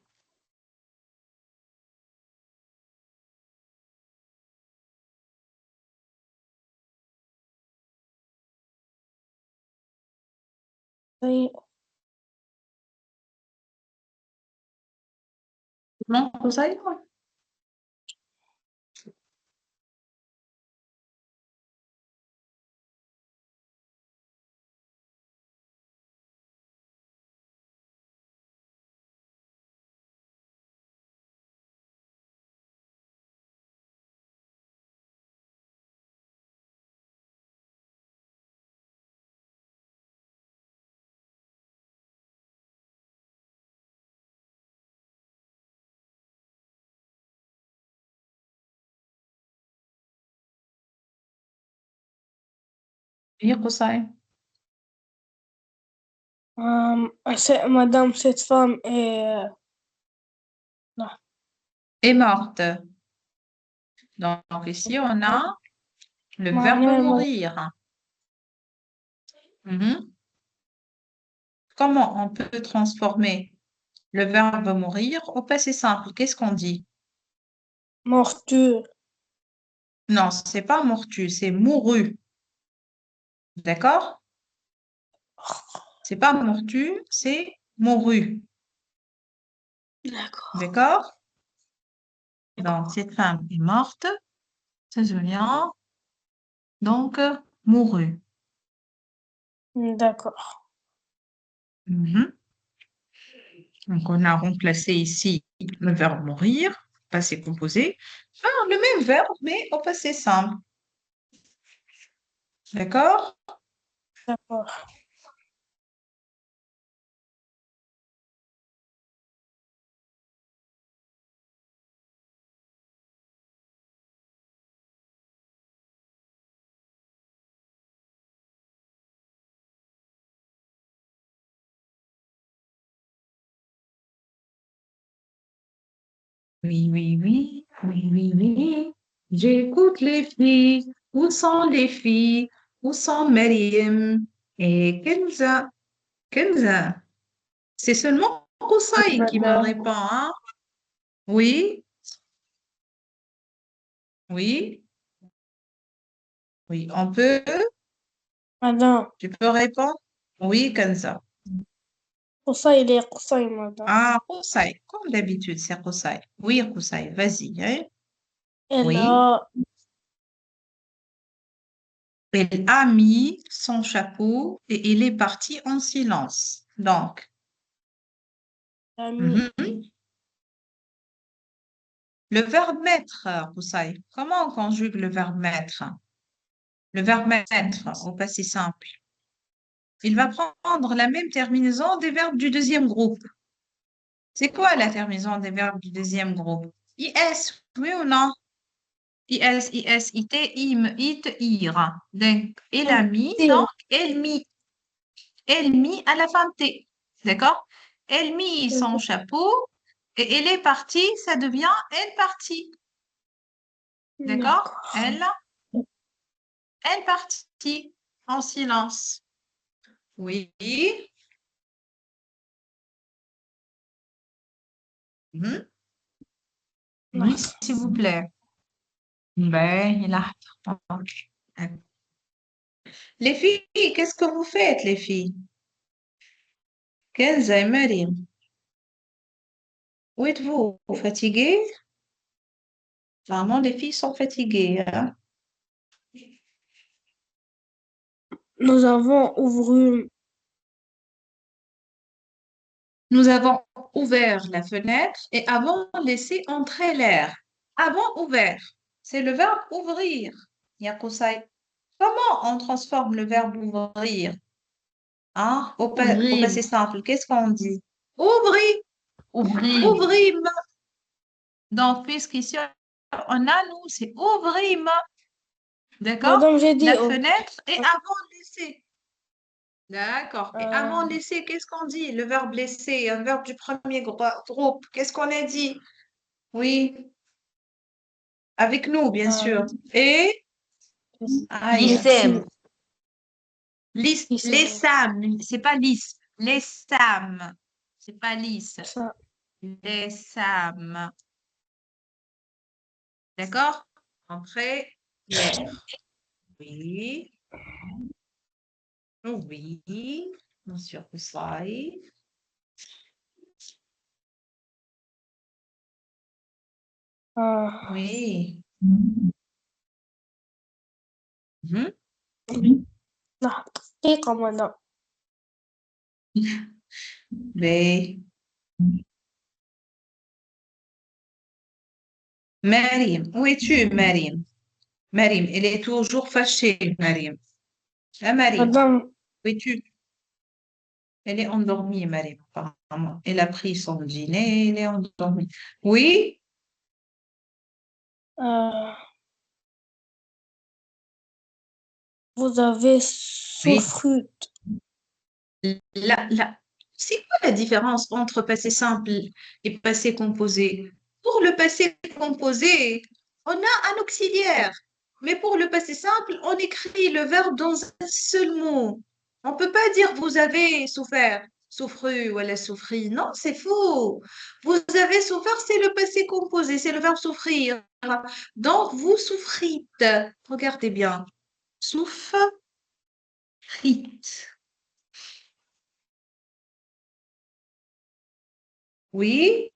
طيب. Non, ça y est. Oui, Koussaï. Madame, cette femme est... Est morte. Donc, ici, on a le verbe Mariam est morte. mourir. Mhm. Comment on peut transformer le verbe mourir au passé simple? Qu'est-ce qu'on dit? Mortu. Non, c'est pas mortu, c'est mouru. D'accord? C'est pas mortu, c'est mouru. D'accord. D'accord? Donc, cette femme est morte, c'est Julien. Donc, mouru. D'accord. Mhm. Donc, on a remplacé ici le verbe mourir, passé composé, par le même verbe, mais au passé simple. D'accord? D'accord. Oui, oui, oui, oui, oui, oui. J'écoute les filles. Où sont les filles? Où sont Mariam et Kenza? Kenza, c'est seulement Oui, Koussaï qui me madame. répond, hein? Oui, oui, oui. On peut? Madame. Tu peux répondre? Oui, Kenza. Pour ça, il est Koussaï, madame. Ah, Koussaï, comme d'habitude, c'est Koussaï. Oui, Koussaï, vas-y, hein? Elle Oui. a Elle a mis son chapeau et elle est partie en silence. Donc, mis mhm. Le verbe mettre, Koussaï, comment on conjugue le verbe mettre? Le verbe mettre au passé simple. Il va prendre la même terminaison des verbes du deuxième groupe. C'est quoi la terminaison des verbes du deuxième groupe? IS, oui ou non? IS, IS, IT, IM, IT, IR. Donc, elle a mis, tir. donc, elle mit à la fin de T. D'accord? Elle mit son chapeau et elle est partie, ça devient elle partie. D'accord? D'accord. Elle partie en silence. Oui. Mhm. Oui, s'il vous plaît. Ben, il a... Les filles, qu'est-ce que vous faites, les filles? Kenza et Marim, où êtes-vous? Vous fatiguées? Vraiment, les filles sont fatiguées, hein? Nous avons ouvert Nous avons ouvert la fenêtre et avons laissé entrer l'air. Avons ouvert, c'est le verbe ouvrir. Yakosai. Comment on transforme le verbe ouvrir? Hein? Au Ouvrir. passé simple, qu'est-ce qu'on dit? Ouvrir, Ouvrir. ouvrir. Donc, puisqu'ici, on a nous, c'est ouvrir, d'accord? Madame, j'ai dit La ouvrir. fenêtre et avant laisser. D'accord. Et avant Euh, laisser, qu'est-ce qu'on dit? Le verbe laisser, un verbe du premier groupe. Qu'est-ce qu'on a dit? Oui, avec nous, bien euh, sûr. Et, aïe, L'ISEM. ici, les SAM, c'est pas lisse, les SAM, c'est pas lisse, ça. les SAM. D'accord? Entrée, hier. Oui, oui, monsieur Koussaï. Euh, Oui. Mhm. دقيقة madame. Mais, Marim, où es-tu, Marim? Marim, elle est toujours fâchée, Marim. Ah, Marim, Madame, où es-tu? Elle est endormie, Marim, apparemment. Elle a pris son dîner, elle est endormie. Oui? euh, Vous avez Oui. souffert. C'est quoi la différence entre passé simple et passé composé? Pour le passé composé, on a un auxiliaire. Mais pour le passé simple, on écrit le verbe dans un seul mot. On ne peut pas dire vous avez souffert, souffru ou elle a souffri. Non, c'est faux. Vous avez souffert, c'est le passé composé, c'est le verbe souffrir. Donc, vous souffrite. Regardez bien. Souffrite. Oui.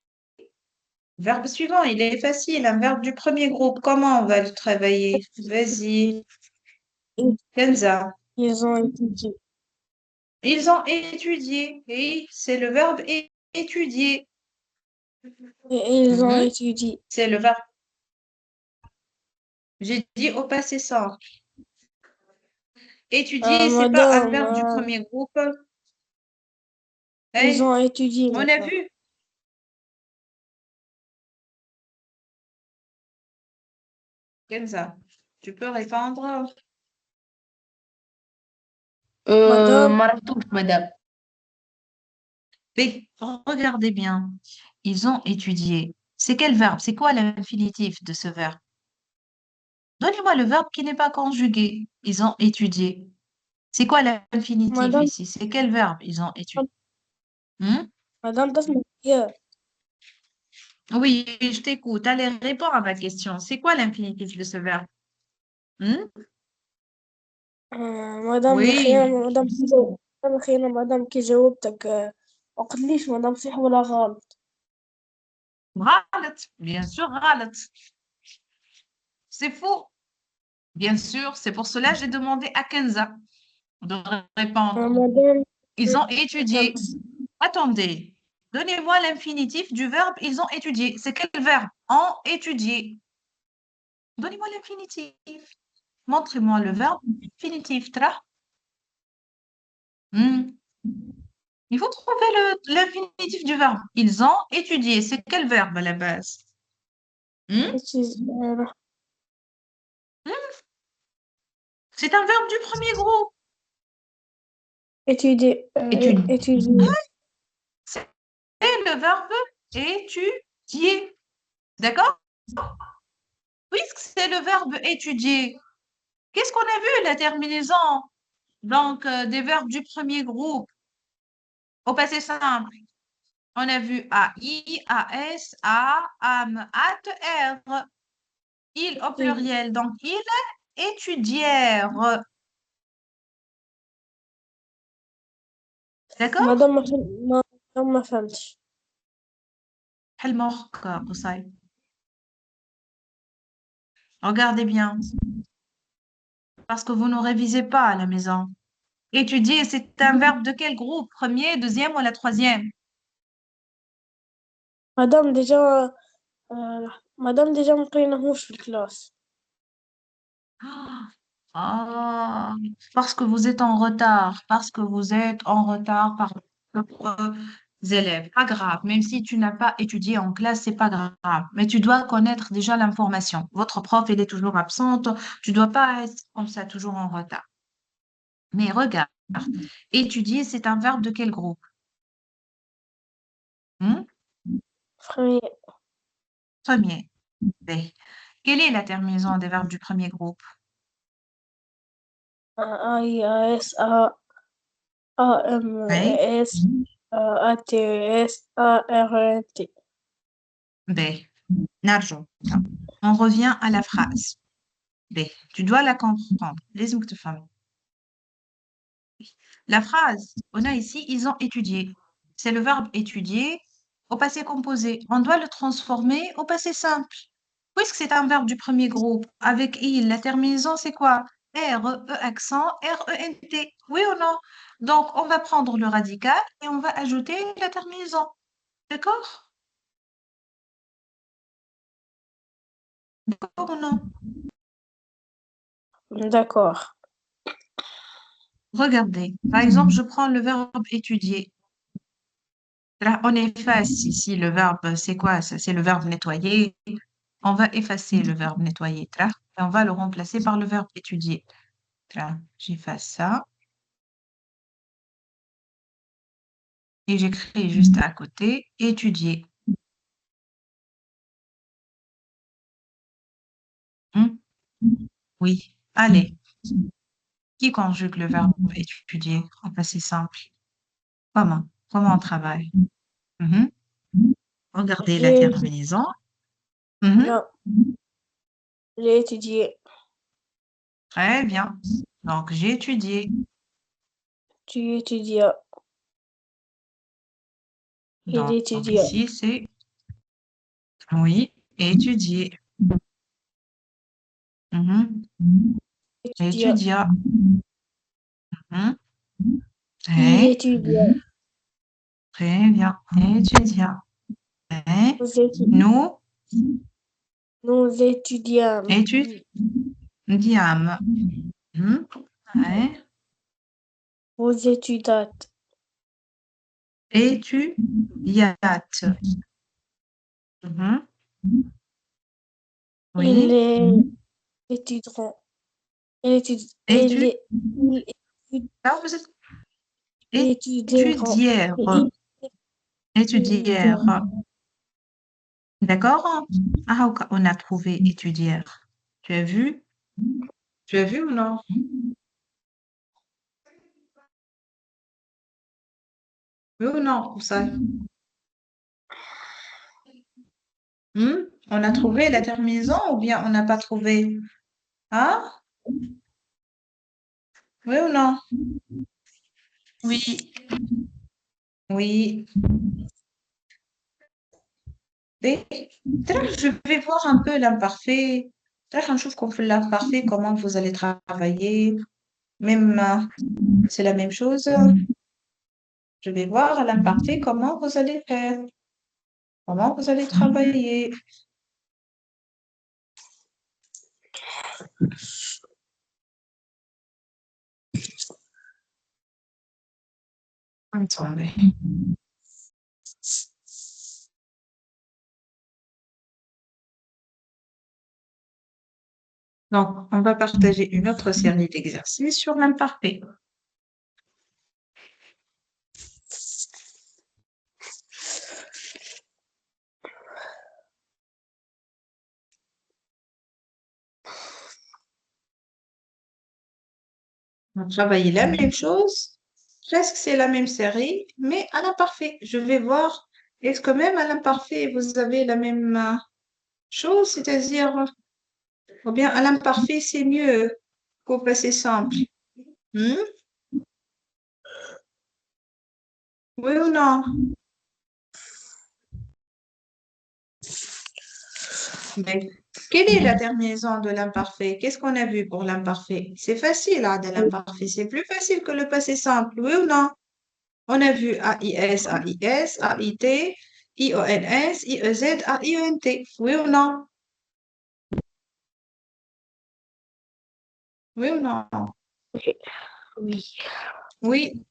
Verbe suivant, il est facile. Un verbe du premier groupe. Comment on va le travailler? Vas-y, Kenza. Ils ont étudié. Ils ont étudié. Oui, c'est le verbe étudier. Et ils ont Mhm. étudié. C'est le verbe. J'ai dit au passé simple. Étudier, c'est pas un Madame, verbe du premier groupe. ils Hey, ont étudié, on a madame. vu. Kenza, tu peux répondre? Madame, Maratouf, madame. Mais regardez bien. Ils ont étudié. C'est quel verbe? C'est quoi l'infinitif de ce verbe? Donnez-moi le verbe qui n'est pas conjugué. Ils ont étudié. C'est quoi l'infinitif madame, ici? C'est quel verbe ils ont étudié? Hmm? madame, تسمع يا Oui, je t'écoute. Allez, réponds à ma question. C'est quoi l'infinitif de ce verbe? Hmm? مدام الخيانة Oui, مدام الخيانة مدام كي جاوبتك ما قلتليش مدام صحيح ولا غلط. غلط. Bien sûr, غلط. C'est faux. Bien sûr, c'est pour cela que j'ai demandé à Kenza de répondre. مدام Ils ont ما étudié. فهمتش. Attendez. Donnez-moi l'infinitif du verbe ils ont étudié. C'est quel verbe? Ont étudié. Donnez-moi l'infinitif. Montrez-moi le verbe infinitif. Tra. Hmm. Il faut trouver l'infinitif du verbe. Ils ont étudié. C'est quel verbe à la base? Hmm? C'est un verbe du premier groupe. étudier Étudier. étudier C'est le verbe étudier. D'accord? Puisque c'est le verbe étudier, qu'est-ce qu'on a vu? La terminaison. Donc, des verbes du premier groupe au passé simple. On a vu AI, AS, A, AM, AT, R. Ils au pluriel. Donc, ils étudièrent. D'accord? مدام ما فهمتش. حل مخك قصي. Regardez bien, parce que vous ne révisez pas à la maison. Étudier, c'est un verbe de quel groupe? Premier, deuxième ou la troisième? مدام ديجا مدام ديجا ما قريناهوش في الكلاس. Ah, parce que vous êtes en retard, parce que vous êtes en retard par d'autres élèves. Pas grave, même si tu n'as pas étudié en classe, c'est pas grave. Mais tu dois connaître déjà l'information. Votre prof, elle est toujours absente. Tu dois pas être comme ça, toujours en retard. Mais regarde, étudier, c'est un verbe de quel groupe? Hmm? Premier Premier. B. Quelle est la terminaison des verbes du premier groupe? اي اس ا ام Oui. اس ا تي اس ا ار ان تي. B. نرجع. On revient à la phrase. B. Tu dois la comprendre. لازمك تفهم. La phrase, on a ici, ils ont étudié. C'est le verbe étudier au passé composé. On doit le transformer au passé simple. Puisque c'est un verbe du premier groupe, avec il, la terminaison, c'est quoi? R, E accent, R, E, N, T. Oui ou non? Donc, on va prendre le radical et on va ajouter la terminaison. D'accord? D'accord ou non? D'accord. Regardez. Par exemple, je prends le verbe étudier. Là, on efface ici le verbe, c'est quoi ça? C'est le verbe nettoyer. On va effacer le verbe nettoyer, tra, et on va le remplacer par le verbe étudier. Tiens, j'efface ça. Et j'écris juste à côté, étudier. Hmm? Oui, allez. Qui conjugue le verbe étudier en passé simple? Comment? Comment on travaille? Mhm. Regardez la J'ai terminaison. Mhm. non, j'ai étudié. Très bien. Donc, j'ai étudié. Tu étudias. Il Donc, étudia. ici, c'est oui, étudier. Mhm. Étudia. Étudia. Mhm. Il Très, étudia. très bien. Étudia. Très. Nous Nous étudiâmes. étudiâmes. Mhm. Très. Vous étudiâtes. Étudiate. Mhm. Ils Oui. étudieront. Ils étudient. Étu. Ils Là, vous êtes étudieront. étudière. Ils Étudière. étudieront. D'accord? Ah, on a trouvé étudière. Tu as vu? Tu as vu ou non? Oui ou non, ça? On a trouvé la terminaison ou bien on n'a pas trouvé? Hein? Oui ou non? Oui. Oui. Et je vais voir un peu l'imparfait. Je qu'on fait l'imparfait, comment vous allez travailler. Même, c'est la même chose. Je vais voir l'imparfait, comment vous allez faire, comment vous allez travailler. Attendez. Donc, on va partager une autre série d'exercices sur l'imparfait. On va travailler la même chose, presque c'est la même série, mais à l'imparfait. Je vais voir, est-ce que même à l'imparfait, vous avez la même chose, c'est-à-dire, ou bien à l'imparfait, c'est mieux qu'au passé simple. Hmm? Oui ou non? Mais quelle est la terminaison de l'imparfait? Qu'est-ce qu'on a vu pour l'imparfait? C'est facile, hein, de l'imparfait. C'est plus facile que le passé simple, oui ou non? On a vu AIS, AIS, AIT, IONS, IEZ, AIENT. Oui ou non? Oui ou non? Oui. Oui, Oui,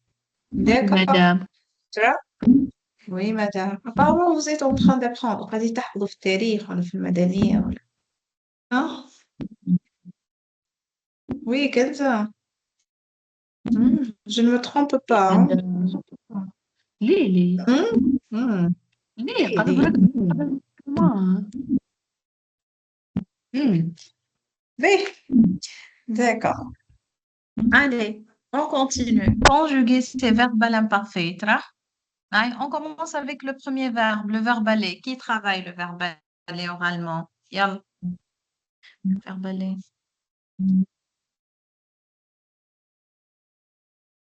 d'accord. madame. Ça? Oui, madame. Apparemment, vous êtes en train d'apprendre. غادي تحفظوا في التاريخ ولا في المدنية ولا hein? Oui, Kenza. Je ne me trompe pas, hein? madame. ليه Hmm? Hmm. ليه قد Oui. برك ما Hmm. Oui. D'accord. Allez, on continue. Conjuguer ces verbes à l'imparfait. Allez, on commence avec le premier verbe, le verbe aller. Qui travaille le verbe aller oralement? Yalla, verbe aller.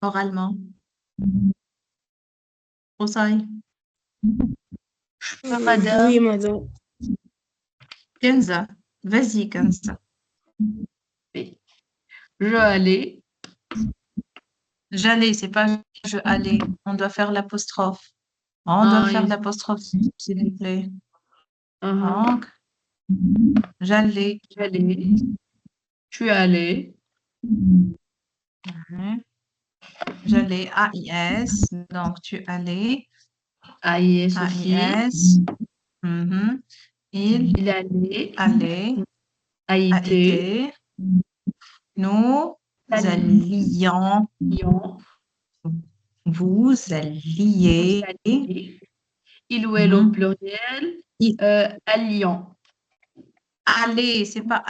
Oralement. Osaï. Oui, madame. madame. Kenza. Vas-y, Kenza. Je allais. J'allais, c'est pas je allais. On doit faire l'apostrophe. On doit faire Yes. l'apostrophe, s'il vous plaît. Uh-huh. Donc, j'allais. J'allais. Tu allais. Mhm. J'allais, AIS. Donc, tu allais, AIS aussi. AIS. Mhm. Il Il allait. allait, AIT. AIT. Nous allions, Allions. vous alliez, Il ou elle au Mhm. pluriel. I- Allions. allez, c'est pas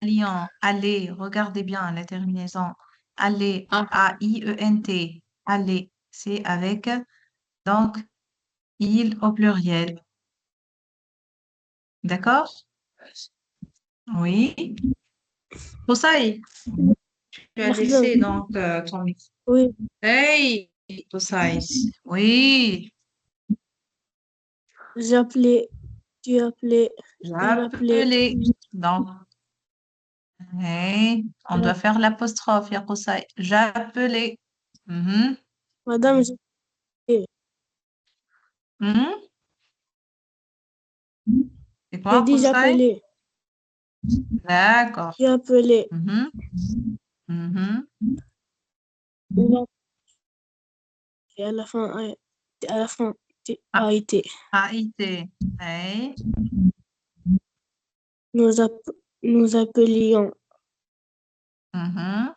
alliant, allez, regardez bien la terminaison. Allez, Ah. A-I-E-N-T, allez, c'est avec, donc, il au pluriel. D'accord? Oui. Pour ça, tu as laissé donc ton micro. Oui, Hey, Poussaï. Oui, j'ai appelé, tu as appelé, j'ai il a appelé. appelé. Donc, hey, on doit faire l'apostrophe, ya Poussaï. J'ai appelé. Mhm. Madame, j'ai appelé. Mhm. C'est J'ai quoi, dit j'ai Poussaï? appelé. D'accord. J'ai appelé. Mhm. Mhm. Il a- Et à la fin, Ah, a été. A-I-T. Hey. Nous, nous appelions, Mhm.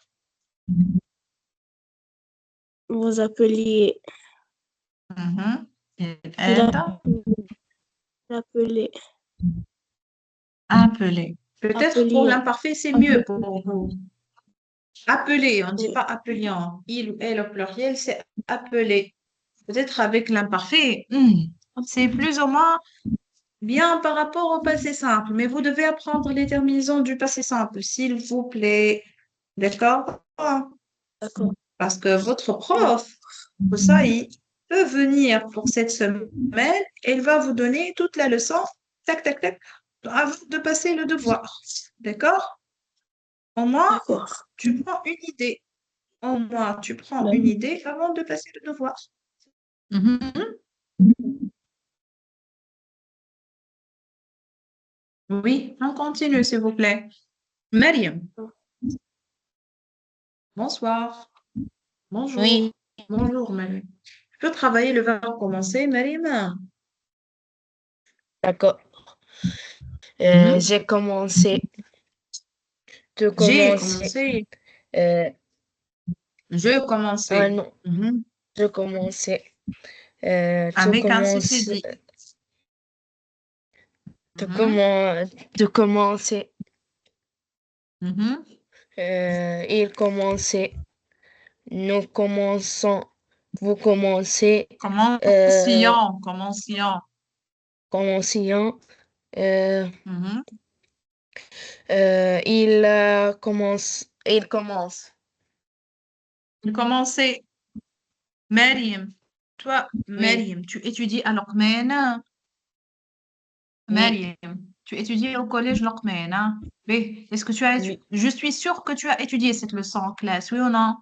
vous appeliez. Mhm. Et Il a elle, appelé. appeler. Peut-être pour Appelions. l'imparfait, c'est mieux pour vous. Appeler, on ne dit Oui, pas appeliant. Il ou elle au pluriel, c'est appeler. Peut-être avec l'imparfait, c'est plus ou moins bien par rapport au passé simple, mais vous devez apprendre les terminaisons du passé simple, s'il vous plaît. D'accord? d'accord. Parce que votre prof, pour ça, il peut venir pour cette semaine et il va vous donner toute la leçon, tac, tac, tac, avant de passer le devoir. D'accord? Au moins, D'accord. tu prends une idée. Au moins, tu prends une idée avant de passer le devoir. Mhm. Oui, on continue, s'il vous plaît. Mariam, bonsoir. Oui, Bonjour. Bonjour, Mariam. Tu peux travailler le verbe commencer, Mariam? d'accord. Mhm. J'ai commencé. De J'ai commencer. commencé. Euh, Je ah commençais. non, Mhm. je commençais. Tu Avec un commences. CCD. Tu Mhm. de commencer. Mhm. Il commençait. Nous commençons. Vous commencez. Euh, Commencions, commencions. commencions. Euh, Mhm. il commence. Il commence. Il commençait. Mariam, toi, Oui, Mariam, tu étudies à Lokmena. oui, Mariam, tu étudies au collège Lokmena. Mais est-ce que tu as oui, Je suis sûre que tu as étudié cette leçon en classe, oui ou non?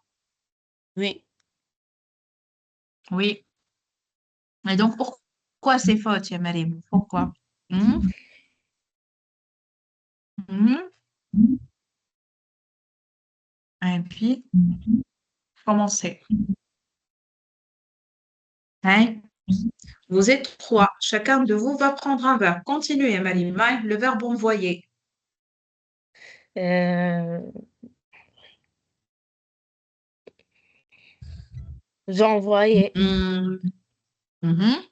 oui. Oui. Et donc, pourquoi c'est faute, ya Mariam? Pourquoi? Mhm. Mhm. Et puis, commencez. Hein? Vous êtes trois. Chacun de vous va prendre un verbe. Continuez, Mariam. Le verbe envoyer. Euh, j'envoyais. Mhm. Mhm.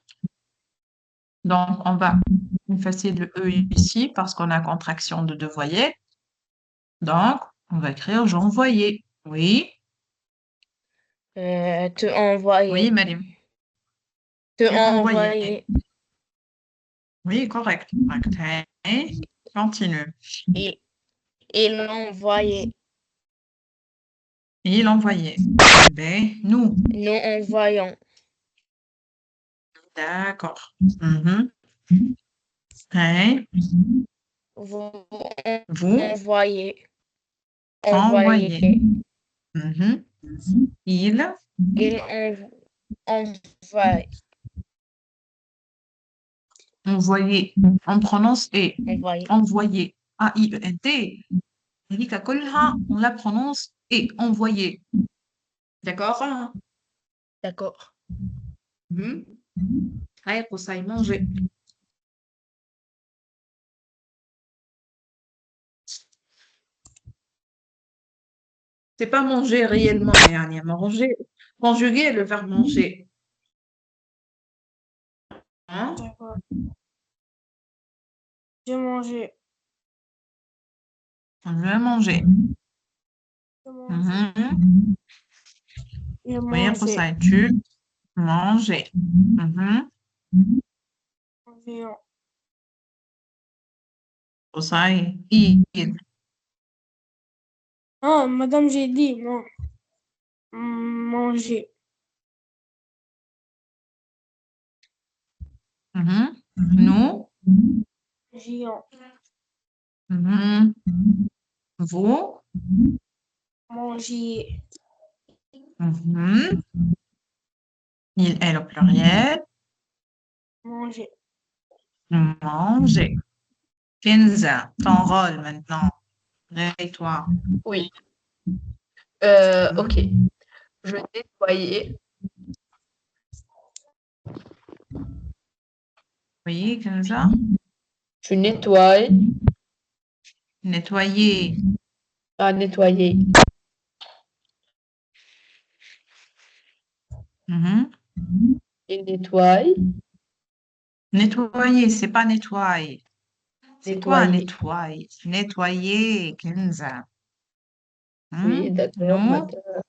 Donc, on va effacer le E ici parce qu'on a contraction de deux voyelles. Donc, on va écrire j'envoyais. Oui, Te envoyer. oui, Mariam. Te Tu envoyais. envoyer. Oui, correct. Correct. Et continue. Il, il envoyait. Il envoyait. Ben, nous. Nous envoyons. D'accord. Mhm. Et Vous vous envoyez. Envoyez. envoyez. Mhm. Il Il envoie. envoyait. On prononce et Envoyé. envoyer. A-I-E-N-T. Erika Kolha, on la prononce et envoyer. D'accord? D'accord. Mhm. Allez, pour ça, manger. C'est pas manger réellement, يعني manger. Conjuguer le verbe manger. Hein? D'accord. J'ai mangé. Je vais manger. J'ai mangé. Mhm. J'ai Oui, mangé. Koussaï, tu manger. Mhm. Mangé. Koussaï, il. Ah, madame, j'ai dit non. Manger. Mhm. Nous. Géant. Mhm. Vous. Manger. Mhm. Il, elle au pluriel. Manger. Manger. Kenza, ton rôle maintenant. Réveille-toi. Oui. Ok. Je vais nettoyer. Oui, Kenza. Je nettoie. Nettoyer. À nettoyer. Mhm. Il nettoie. Nettoyer, c'est pas nettoyer. C'est quoi Nettoyer. nettoyer? Nettoyer, Kenza. Oui, d'accord, Nous, madame.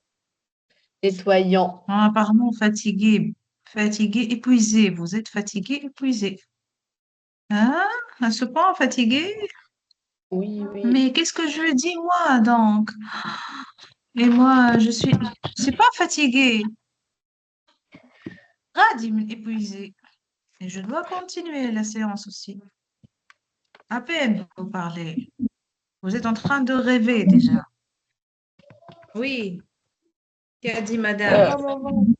Nettoyant. apparemment fatigué. Fatigué, épuisé. Vous êtes fatigué, épuisé. Hein? À ce point fatigué? Oui, oui. Mais qu'est-ce que je dis, moi, donc? Et moi, c'est pas fatigué. Épuisé. Et je dois continuer la séance aussi. À peine vous parlez. Vous êtes en train de rêver déjà. Oui, qu'a dit madame? Madame,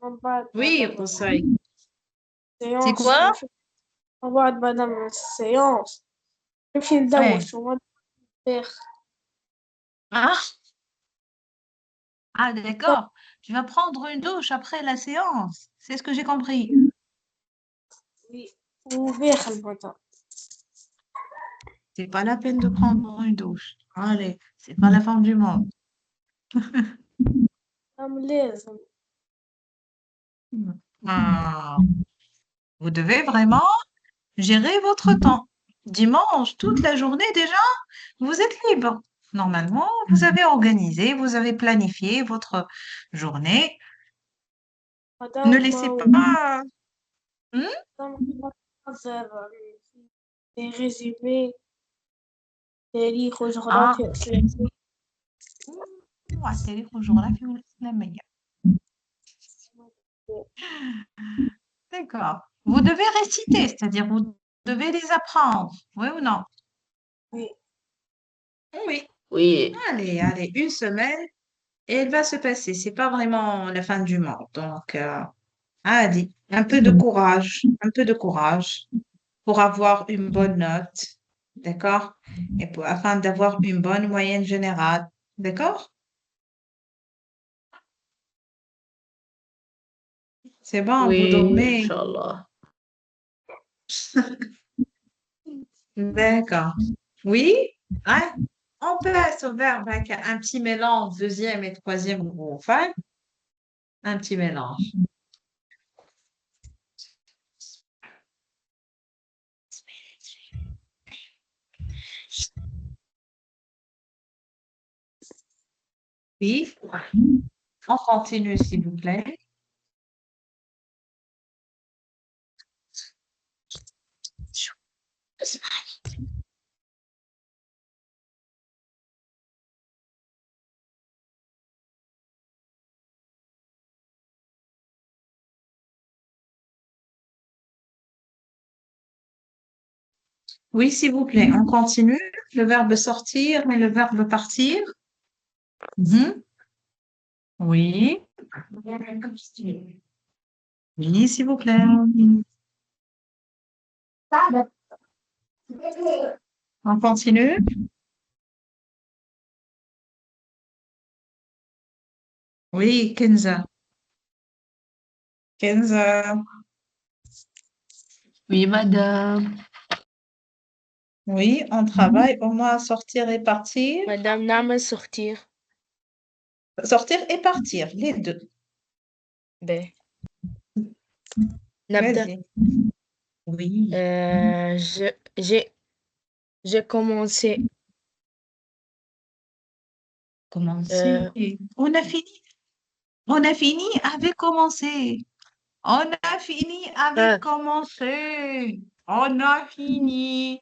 on va, Oui, madame, Ousseï. C'est séance. quoi? On va, madame, séance. نمشي Ouais. ندوش وما ندير. Ah, ah, d'accord. Tu vas prendre une douche après la séance. C'est ce que j'ai compris. وباخ الموضوع. C'est pas la peine de prendre une douche. Allez, c'est pas la fin du monde. لازم. Ah, vous devez vraiment gérer votre temps. Dimanche, toute la journée déjà, vous êtes libre. Normalement, vous avez organisé, vous avez planifié votre journée. Ne laissez مدام pas. Hmm. مدام نهزر في ريزومي تاريخ Ah, وجغرافيا إسلامية. التاريخ والجغرافيا والإسلامية. D'accord. Vous devez réciter, c'est-à-dire vous devez les apprendre. Oui ou non? Oui. Oui. Oui. Allez, allez, une semaine et elle va se passer. C'est pas vraiment la fin du monde. Donc, allez, un peu de courage pour avoir une bonne note. D'accord? Et afin d'avoir une bonne moyenne générale. D'accord? C'est bon, vous Oui, dormez. Inch'Allah. D'accord. Oui? Ouais. On passe au verbe avec un petit mélange, deuxième et troisième groupe. Hein? Un petit mélange. Oui. On continue, s'il vous plaît. Oui, s'il vous plaît, on continue. Le verbe sortir et le verbe partir. Mhm. Oui. Oui, s'il vous plaît. On continue. Oui, Kenza. Kenza. Oui, madame. Oui, on travaille au moins sortir et partir. Madame, نعمل sortir. Sortir et partir, les deux. ب نبدأ. Vas-y. Oui. Euh, je- j'ai j'ai commencé. Commencer. On a fini. On a fini avec commencer. On a fini avec Ah, commencer. On a fini.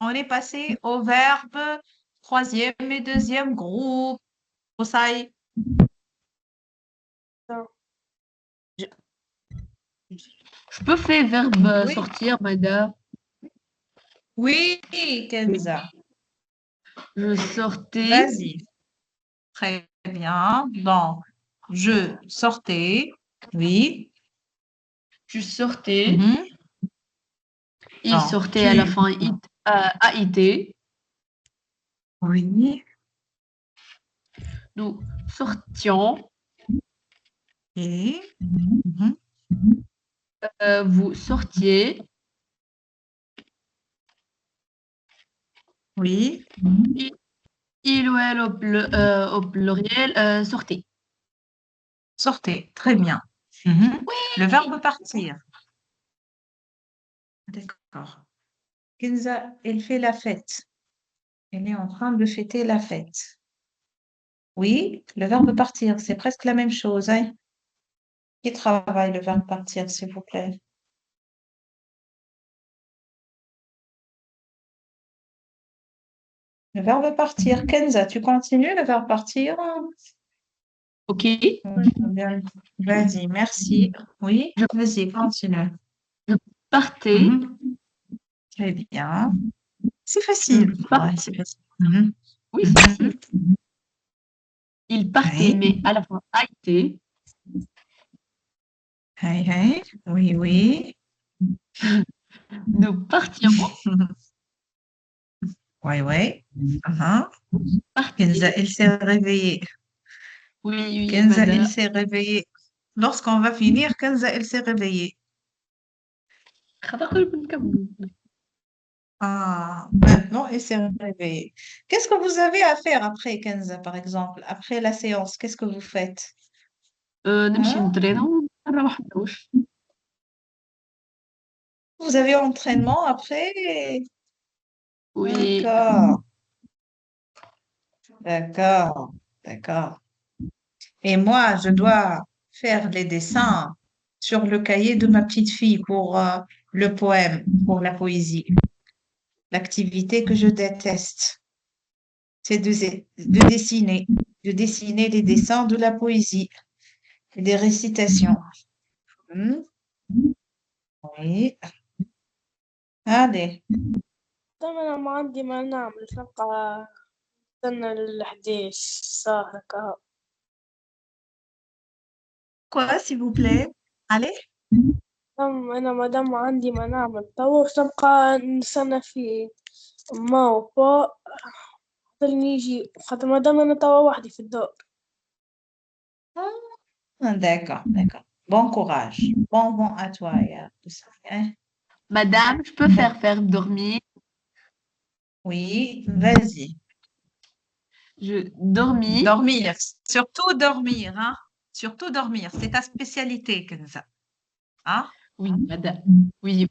On est passé au verbe troisième et deuxième groupe. Osaï. Je peux faire verbe Oui. sortir, madame. Oui, Kenza. Je sortais. Vas-y. Très bien. Donc, je sortais. Oui. Tu sortais. Mhm. Il Donc, sortait à la tu. fin AIT. Oui. Nous sortions. Et. Mhm. Vous sortiez. Oui. Il, il ou elle au pluriel sortait. Sortez. Très bien. Mhm. Le verbe partir. D'accord. Kenza, elle fait la fête. Elle est en train de fêter la fête. Oui, le verbe partir, c'est presque la même chose, hein. Qui travaille le verbe partir, s'il vous plaît? Le verbe partir. Kenza, tu continues le verbe partir? OK. Bien. Vas-y, merci. Oui, Je, vas-y, continue. je partais. Mhm. Très bien. C'est Je facile. par- Ouais, c'est facile. Mhm. Oui, c'est Mhm. facile. Il partait, Oui, mais à la fin AIT. oui, oui, oui, oui. Nous partions. Oui, oui. Mhm. Kenza, Partait. elle s'est réveillée. Oui, oui, Kenza, elle madame. s'est réveillée. Lorsqu'on va finir, Kenza, elle s'est réveillée. خطأ بنكمل. Ah, maintenant, elle s'est réveillée. Qu'est-ce que vous avez à faire après, Kenza, par exemple? Après la séance, qu'est-ce que vous faites? نمشي Hein? نترينو ونروح ندوش. Vous avez entraînement après? Oui. D'accord, d'accord, d'accord. Et moi, je dois faire les dessins sur le cahier de ma petite fille pour le poème, pour la poésie. L'activité que je déteste, c'est de dessiner les dessins de la poésie et des récitations. Hmm, oui. Allez. طيب أنا ما عندي ما نعمل نبقى نستنى ال11 ساعة هكا. Quoi, s'il vous plaît? Allez. أنا ما دام ما عندي ما نعمل توا باش نبقى نستنى في ما وبا حتى يجي خاطر ما دام أنا توا وحدي في الدار. D'accord, d'accord. Bon courage. Bon à toi, hein. Madame, je peux faire dormir. Oui, vas-y. Je dormis. Dormir. Surtout dormir, hein. Surtout dormir. C'est ta spécialité, Kenza. Hein? Oui, madame. Oui.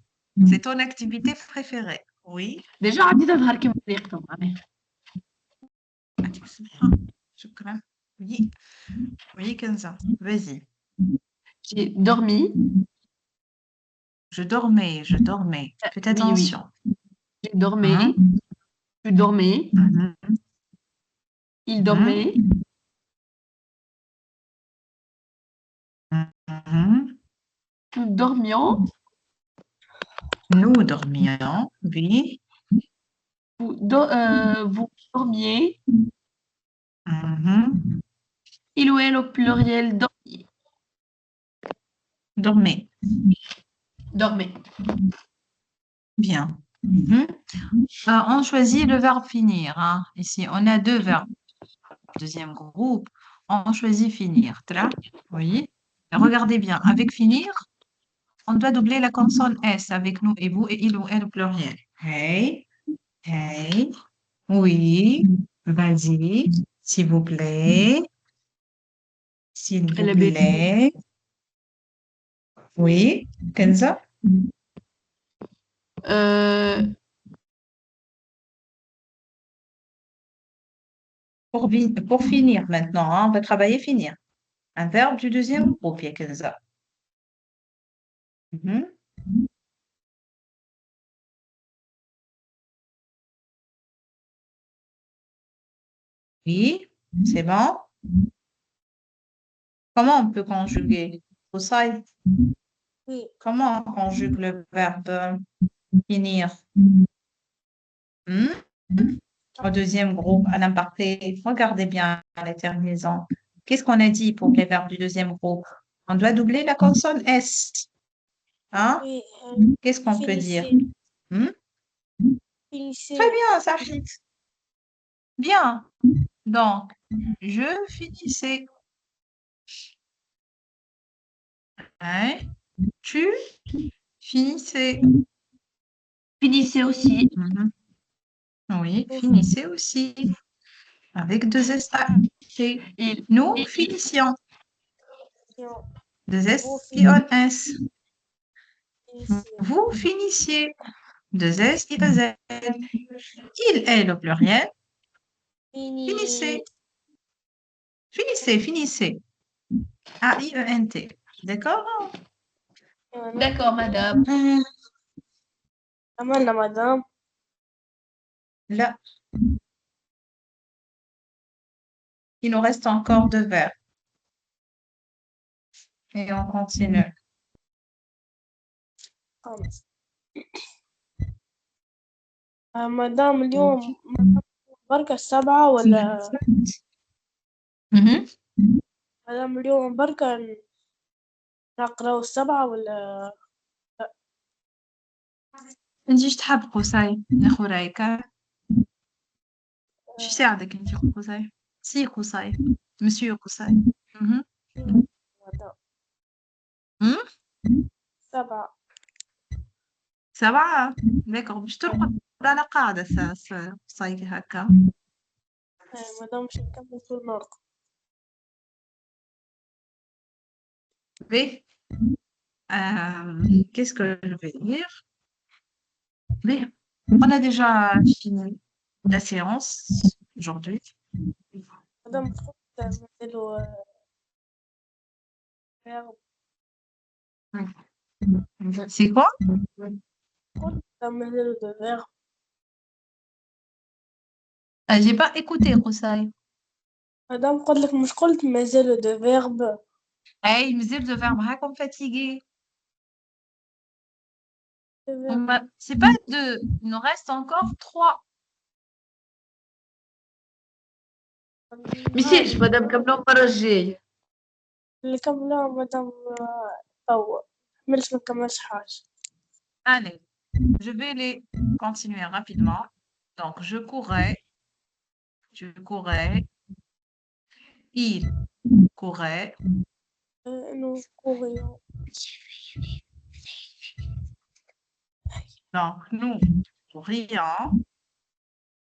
C'est ton activité préférée. Oui. Déjà, عديت أظهر كيف طريقتهم. شكرا. Oui. Oui, Kenza. Vas-y. J'ai dormi. Je dormais, je dormais. Fais Oui, oui. attention. J'ai dormi. Hein? Tu dormais. Mhm, Il mhm, dormait. mhm. Nous dormions. Nous dormions. Oui. Vous dormiez. Mhm. Il ou elle au pluriel Dormez. dormait. Bien. Mhm. On choisit le verbe finir, hein. Ici, on a deux verbes. Deuxième groupe, on choisit finir. Tra. Oui. Regardez bien. Avec finir, on doit doubler la consonne S avec nous et vous et il ou elle au pluriel. Hey, hey. Oui. Vas-y, s'il vous plaît. s'il vous Elle est belle. plaît. Oui, Kenza? Euh, Pour finir maintenant, hein, on va travailler finir. Un verbe du deuxième groupe, ya Kenza. Mhm. Oui, c'est bon. Comment on peut conjuguer? Koussaï, Oui. comment on conjugue le verbe finir? Hmm? Au deuxième groupe, à l'imparfait. Regardez bien les terminaisons. Qu'est-ce qu'on a dit pour les verbes du deuxième groupe? On doit doubler la consonne S. Hein? Oui. Qu'est-ce qu'on peut dire? Finissez. Hmm? Finissez. Très bien, Sahid. Bien. Donc, je finissais. Hein? Tu finissais. finissez aussi. Mhm. Oui, Vous finissez aussi. Avec deux S. Il, Nous il- finissions. finissez. Deux S Vous et un S. finissez. Vous finissiez. Deux S et deux Z. Il est le pluriel. Finissez. Fini. Finissez, finissez. A-I-E-N-T. D'accord? D'accord, madame. Amana, madame. Là, il nous reste encore deux verbes. Et on continue. خمس. مدام اليوم بركة السبعة ولا Mhm. مدام اليوم بركة نقراو السبعة ولا انت ايش تحب قصي ناخذ رايك شو يساعدك انت قصي سي قصي مسيو قصي Mhm. مدام Hmm? سبعة سبعة داكوغ باش ترقد على قاعدة قصي هكا مدام مش نكمل في المرق B. Qu'est-ce que je vais dire? B. On a déjà fini la séance aujourd'hui. مدام تحط تعملوا C'est quoi? تعملوا دو فيغ J'ai pas écouté, Rosaï. مدام قلت لك مش قلت مازالوا دو فيرب Hey, مزال de verbe, hein, comme fatigué. C'est pas deux, il nous reste encore trois. ميسيش مدام كملوا المرة الجاية. اللي كملوا مدام توا ملش مكملش حاجة Allez, je vais les continuer rapidement. Donc, je courais, il courait, إنه كوري donc nous courions,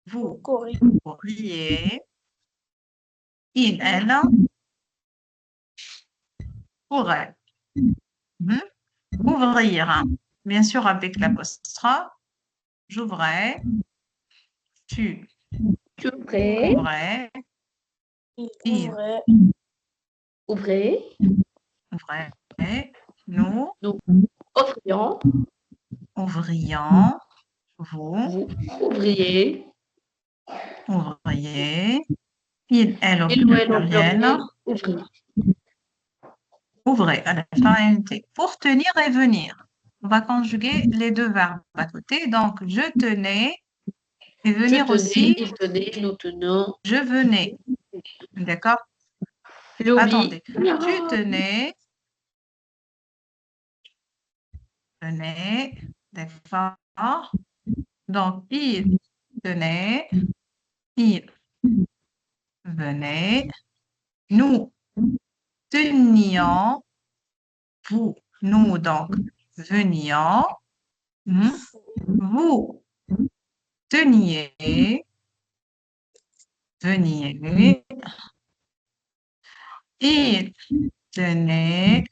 vous كوري courriez, il, elle courait. Mhm. Ouvrir, hein. Bien sûr avec l'apostrophe, j'ouvrais, tu Ouvrez, ouvrais, il إوغي ouvrez, ouvrait, nous nous offrions, ouvrions, vous vous ouvriez, ouvriez, il, elle au il ou elle au pluriel, pluriel, ouvrir. ouvrez à la fin un T. Pour tenir et venir, on va conjuguer les deux verbes à côté. Donc, je tenais et Je venir tenais, aussi, il tenait, nous tenons. je venais. D'accord? J'ai oublié. Attendez. Tu tenais, venait, d'accord? Donc, il tenait, il venait, nous tenions, vous, nous donc venions, vous teniez, veniez, Il tenait,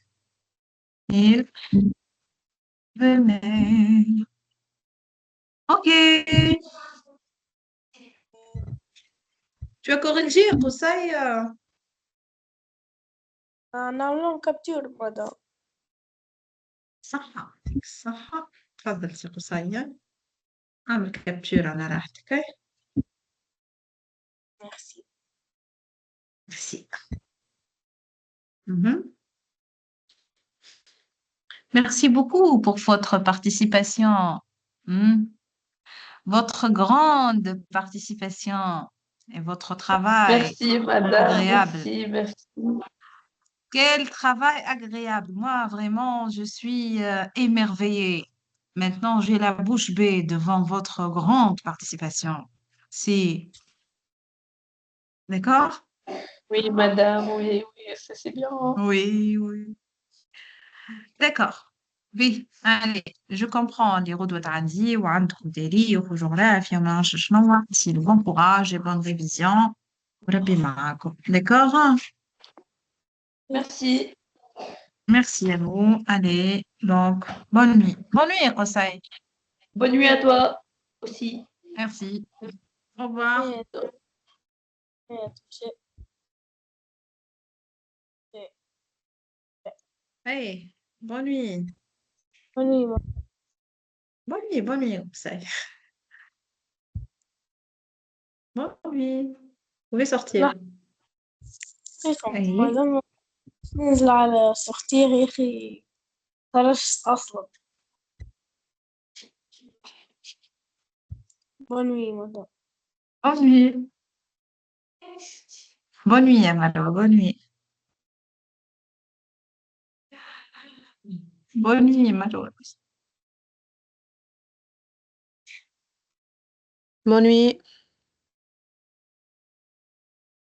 il venait. OK. Tu as corrigé, Koussaï? نعمل لهم كابتور مدام. صح يعطيك الصحة. تفضل سي قصيّة. اعمل كابتشر على راحتك. ميرسي. Merci. Mhm. Merci beaucoup pour votre participation. Hmm. Votre grande participation et votre travail Merci, madame. agréable. Merci, merci. Quel travail agréable. Moi, vraiment, je suis émerveillée. Maintenant, j'ai la bouche bée devant votre grande participation. Si, d'accord? Oui, madame, oui, oui, ça c'est bien, hein. Oui, oui. D'accord. Oui, allez, je comprends les routes عندي وعندكم تاريخ وجغرافيا وما نعرفش شنو. Si le bon courage et bonne révision. وربي معاكم. D'accord? Merci. Merci à vous. Allez, donc, bonne nuit. Bonne nuit, Osai. Bonne nuit à toi aussi. Merci. Au revoir. مية مية شيء. Hey, bonne nuit. ونيمة. Bonne nuit, Osai. Bonne nuit. Vous pouvez sortir. دقيقة Hey. مادام ننزل على سورتير يا أخي خرجت أصلا. بونوي مادام. Bonne nuit. Bonne nuit, Amalo. Bonne nuit. Bonne nuit, Amalo. Bonne nuit.